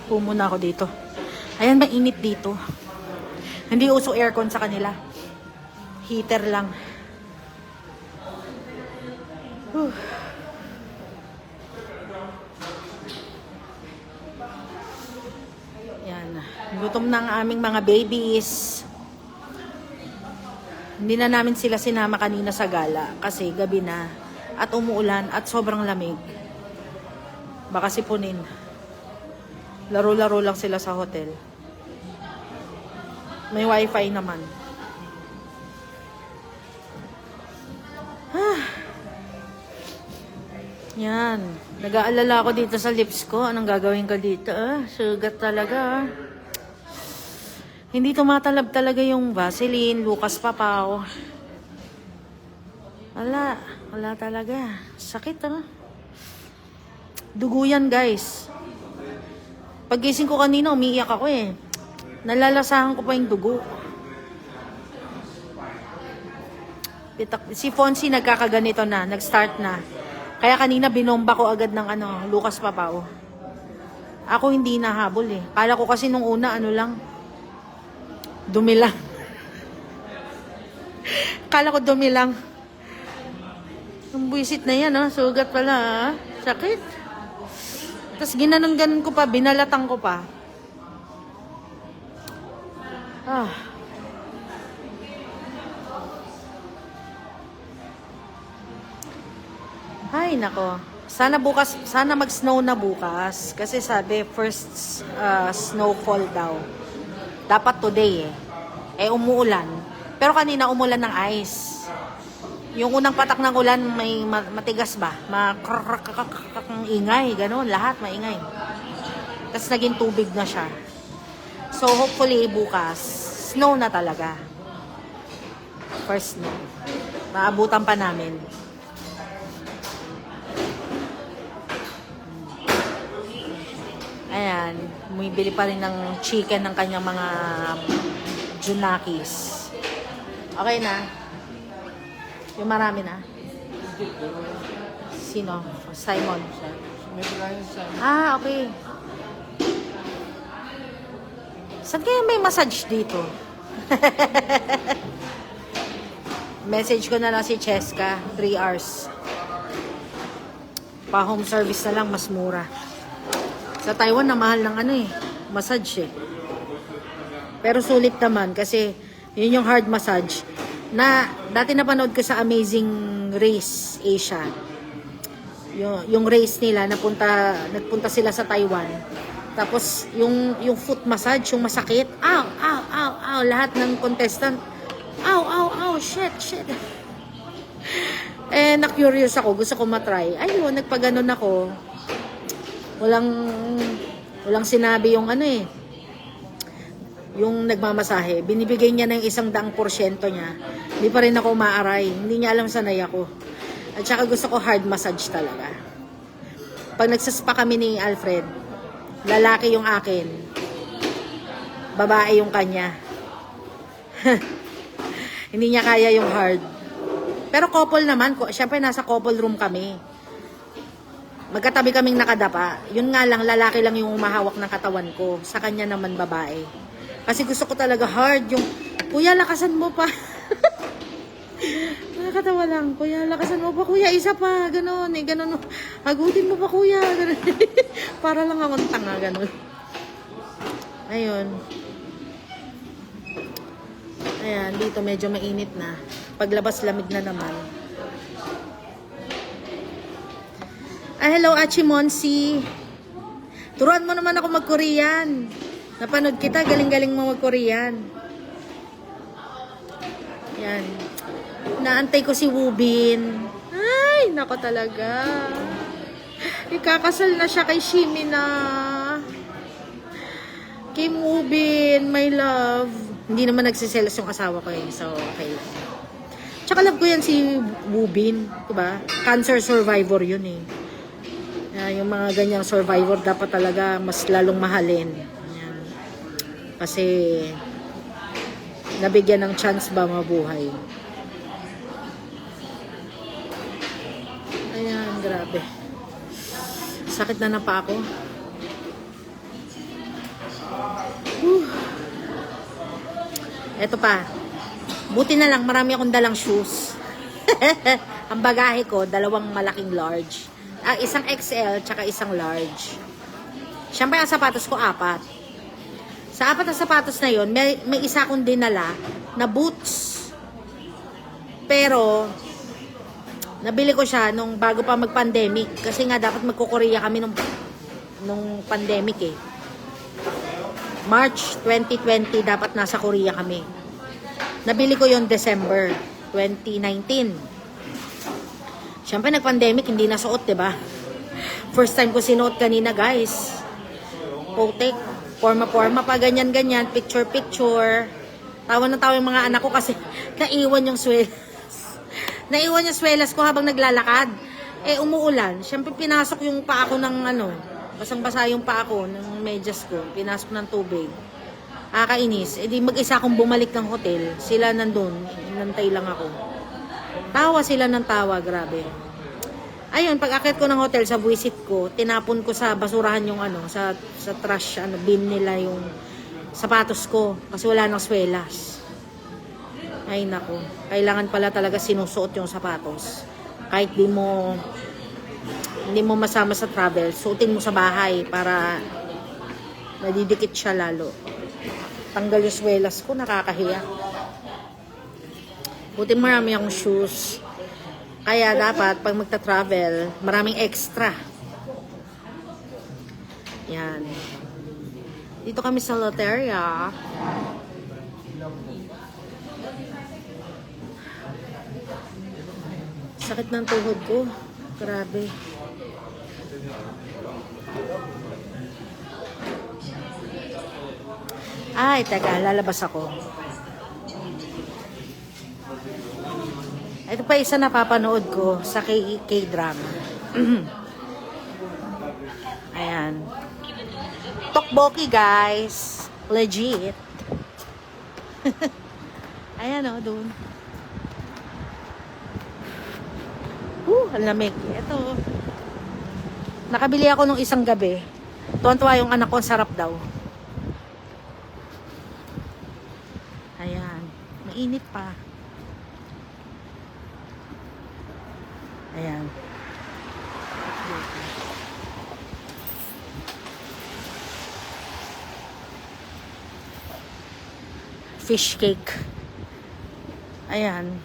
Pumuna ako dito. Ayan, mainit dito. Hindi uso aircon sa kanila. Heater lang. Yan. Gutom na ang aming mga babies. Hindi na namin sila sinama kanina sa gala kasi gabi na at umuulan at sobrang lamig. Baka sipunin. Laro-laro lang sila sa hotel. May wifi naman. Yan. Nag-aalala ako dito sa lips ko. Anong gagawin ko dito? Sugat talaga. Hindi tumatalab talaga yung Vaseline, Lucas Papaw. Wala talaga. Sakit Dugo yan, guys. Paggising ko kanina, umiiyak ako Nalalasahan ko pa yung dugo. Si Fonzie nagkakaganito na, nag-start na. Kaya kanina binomba ko agad ng Lucas Papaw. Ako hindi nahabol Kala ko kasi nung una dumi lang. Kala ko dumi lang. Ang buwisit na yan sugat pala Sakit. Tapos ginanon-ganon ko pa, binalatang ko pa. Ay, nako. Sana mag-snow na bukas. Kasi sabi, first snowfall daw. Dapat today umuulan. Pero kanina umulan ng ice. Yung unang patak ng ulan, may matigas ba? Ingay, gano'n. Lahat maingay. Tapos naging tubig na siya. So, hopefully, bukas, snow na talaga. First snow. Maabutan pa namin. Ayan, bumibili pa rin ng chicken ng kanyang mga Junakis. Okay na. Yung marami na. Sino? Simon. Okay. Saan kaya may massage dito? Message ko na lang si Cheska. 3 hours. Pa-home service na lang, mas mura. Sa Taiwan na mahal ng massage Pero sulit naman kasi yun yung hard massage na dati napanood ko sa Amazing Race Asia. Yung race nila nagpunta sila sa Taiwan. Tapos yung foot massage, yung masakit. Ow, lahat ng contestant. Ow, shit. Na-curious ako, gusto ko matry. Ayun, nagpaganon ako. Walang sinabi yung yung nagmamasahe. Binibigay niya ng 100% niya. Hindi pa rin ako maaray. Hindi niya alam sanay ako. At saka gusto ko hard massage talaga. Pag nagsaspa kami ni Alfred, lalaki yung akin, babae yung kanya. Hindi niya kaya yung hard. Pero couple naman, syempre nasa couple room kami. Magkatabi kaming nakadapa. Yun nga lang, lalaki lang yung umahawak ng katawan ko. Sa kanya naman babae. Kasi gusto ko talaga hard yung, kuya, lakasan mo pa. Nakakatawa lang, kuya, lakasan mo pa, kuya, isa pa, gano'n, gano'n. Hagutin mo pa, kuya, gano'n. Para lang akong tanga, gano'n. Ayun. Ayan, dito medyo mainit na. Paglabas, lamig na naman. Hello, Achi Monsi. Turuan mo naman ako mag-Korean. Napanood kita, galing-galing mo mag-Korean. Yan. Naantay ko si Wubin. Ay, Ay, nako talaga. Ikakasal na siya kay Shimina. Kim Ubin, my love. Hindi naman nagsiselos yung asawa ko eh. So, okay lang. Tsaka love ko yan si Wubin. Diba? Cancer survivor yun eh. Yung mga ganyang survivor dapat talaga mas lalong mahalin. Yan. Kasi nabigyan ng chance ba mabuhay. Ayan, grabe. Sakit na pa ako. Eto pa. Buti na lang, marami akong dalang shoes. Ang bagahe ko, dalawang malaking large. Isang XL, tsaka isang large. Siyempre, ang sapatos ko, 4. Sa 4 na sapatos na yon, may isa akong dinala na boots. Pero, nabili ko siya nung bago pa mag-pandemic. Kasi nga, dapat magko-Korea kami nung pandemic eh. March 2020, dapat nasa Korea kami. Nabili ko yon December 2019. Siyempre, nag-pandemic, hindi nasuot, diba? First time ko sinuot kanina, guys. Potek, forma-forma pa, ganyan-ganyan, picture-picture. Tawa na tawa yung mga anak ko kasi naiwan yung swelas. Naiwan yung swelas ko habang naglalakad. Umuulan. Siyempre, pinasok yung paa ko ng basang-basa yung paa ko ng medyas ko. Pinasok ng tubig. Kainis. Di mag-isa akong bumalik ng hotel. Sila nandun. Inantay lang ako. Tawa sila ng tawa. Grabe. Ayun, pag akit ko ng hotel sa buwisit ko, tinapon ko sa basurahan yung sa trash, bin nila yung sapatos ko. Kasi wala nang swelas. Ay, nako. Kailangan pala talaga sinusuot yung sapatos. Kahit hindi mo masama sa travel, suotin mo sa bahay para nadidikit siya lalo. Tanggal yung swelas ko, nakakahiya. Buti marami akong shoes. Kaya dapat, pag magta-travel, maraming extra. Yan. Dito kami sa Loteria. Sakit ng tuhod ko. Grabe. Ay, teka, lalabas ako. Ito pa isa na papanood ko sa K-drama. Ayan. Tokboki, guys. Legit. Ayan o, doon. Ang lamig. Ito. Nakabili ako nung isang gabi. Tuwan-tuwa yung anak ko, sarap daw. Ayan. Mainit pa. Ayan. Fish cake. Ayan.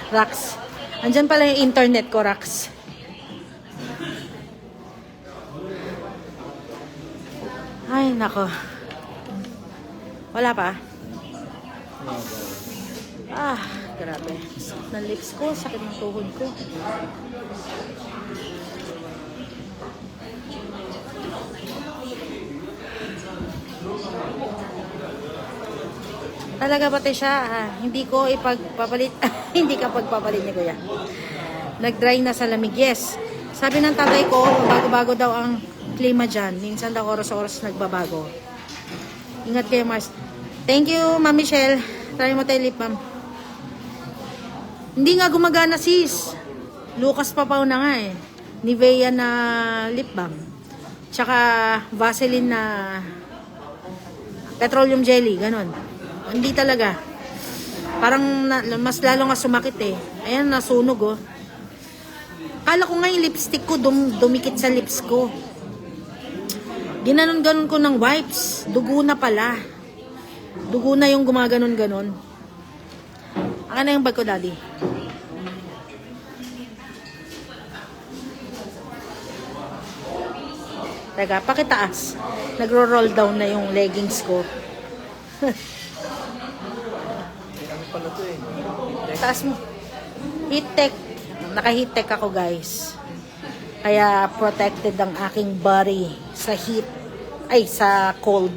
Rax. Andyan pala yung internet ko, Rax. Ay, nako. Wala pa? Grabe. Sakit ng lips ko, sakit ng tuhod ko. Talaga pati siya, hindi ko ipagpapalit, hindi ka pagpapalit ni Kuya. Nag-dry na sa lamig, yes. Sabi ng tatay ko, bago-bago daw ang klima dyan. Minsan daw oras-oras nagbabago. Ingat kayo, Mars. Thank you, Ma'am Michelle. Try mo tayo lip balm. Hindi nga gumagana, sis. Lucas Papaw na nga eh. Nivea na lip balm. Tsaka Vaseline na petroleum jelly, ganon. Hindi talaga. Parang mas lalo nga sumakit eh. Ayan, nasunog oh. Kala ko nga yung lipstick ko dumikit sa lips ko. Ginanon-ganon ko ng wipes. Dugo na pala. Dugo na yung gumaganon-ganon. Ano yung bag ko, Daddy? Teka, pakitaas. Nagro-roll down na yung leggings ko. Pala to eh. Taas mo. Heat tech. Naka-heat tech ako, guys. Kaya protected ang aking body sa heat. Ay, sa cold.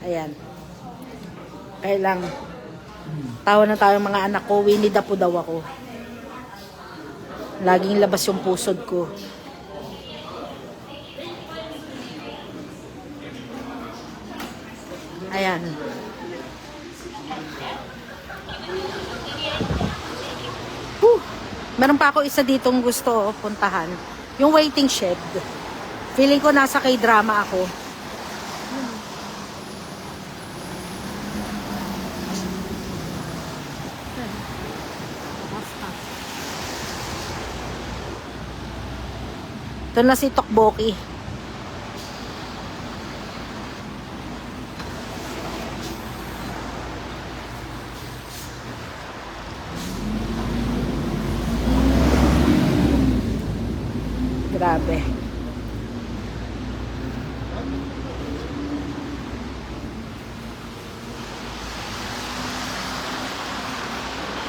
Ayan. Kaya lang, tawa na tayo mga anak ko, Winnie the Pooh daw ako. Laging labas yung pusod ko. Ayan. Meron pa ako isa ditong gusto puntahan. Yung waiting shed. Feeling ko nasa K-drama ako. Ito na si Tokboki. Grabe.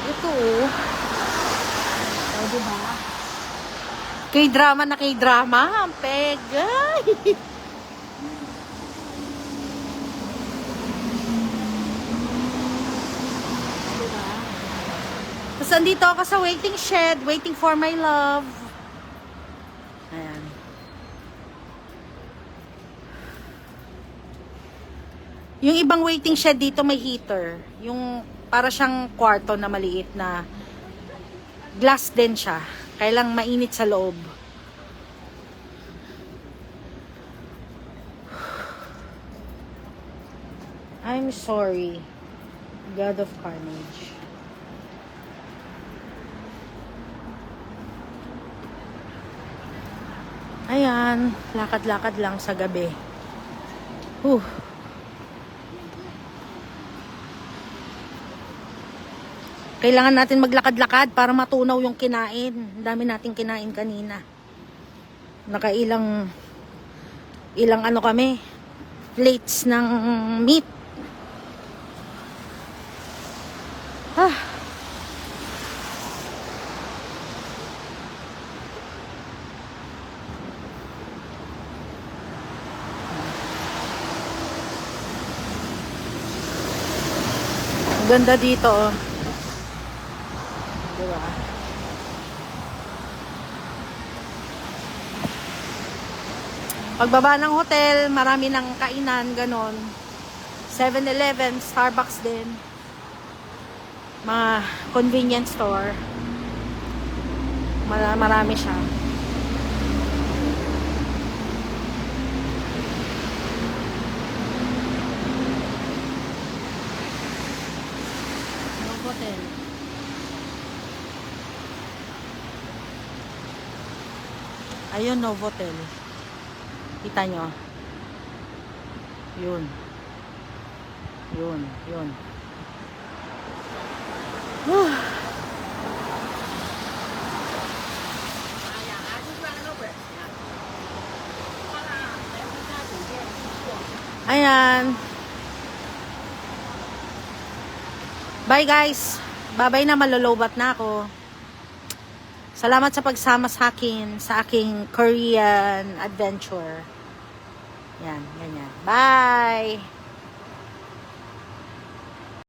Ito oh. Oh, diba? K-drama na K-drama. Ang pegay. Diba? Tapos andito ako sa waiting shed, waiting for my love. Ayan. Yung ibang waiting shed dito may heater. Yung para siyang kwarto na maliit na glass din siya. Kaya lang mainit sa loob. I'm sorry. God of Carnage. Ayan, lakad-lakad lang sa gabi. Kailangan natin maglakad-lakad para matunaw yung kinain. Ang dami nating kinain kanina. Nakailang ano kami, plates ng meat. Ganda dito oh. Diba? Pagbaba ng hotel, marami ng kainan, ganon. 7-Eleven, Starbucks din. Mga convenience store. Marami siya. Hotel. Ayun, Novotel. Kita nyo? Yun. Yun. Ayan. Bye guys. Bye-bye na, malolobat na ako. Salamat sa pagsama sa akin sa aking Korean adventure. Yan, ganyan. Bye!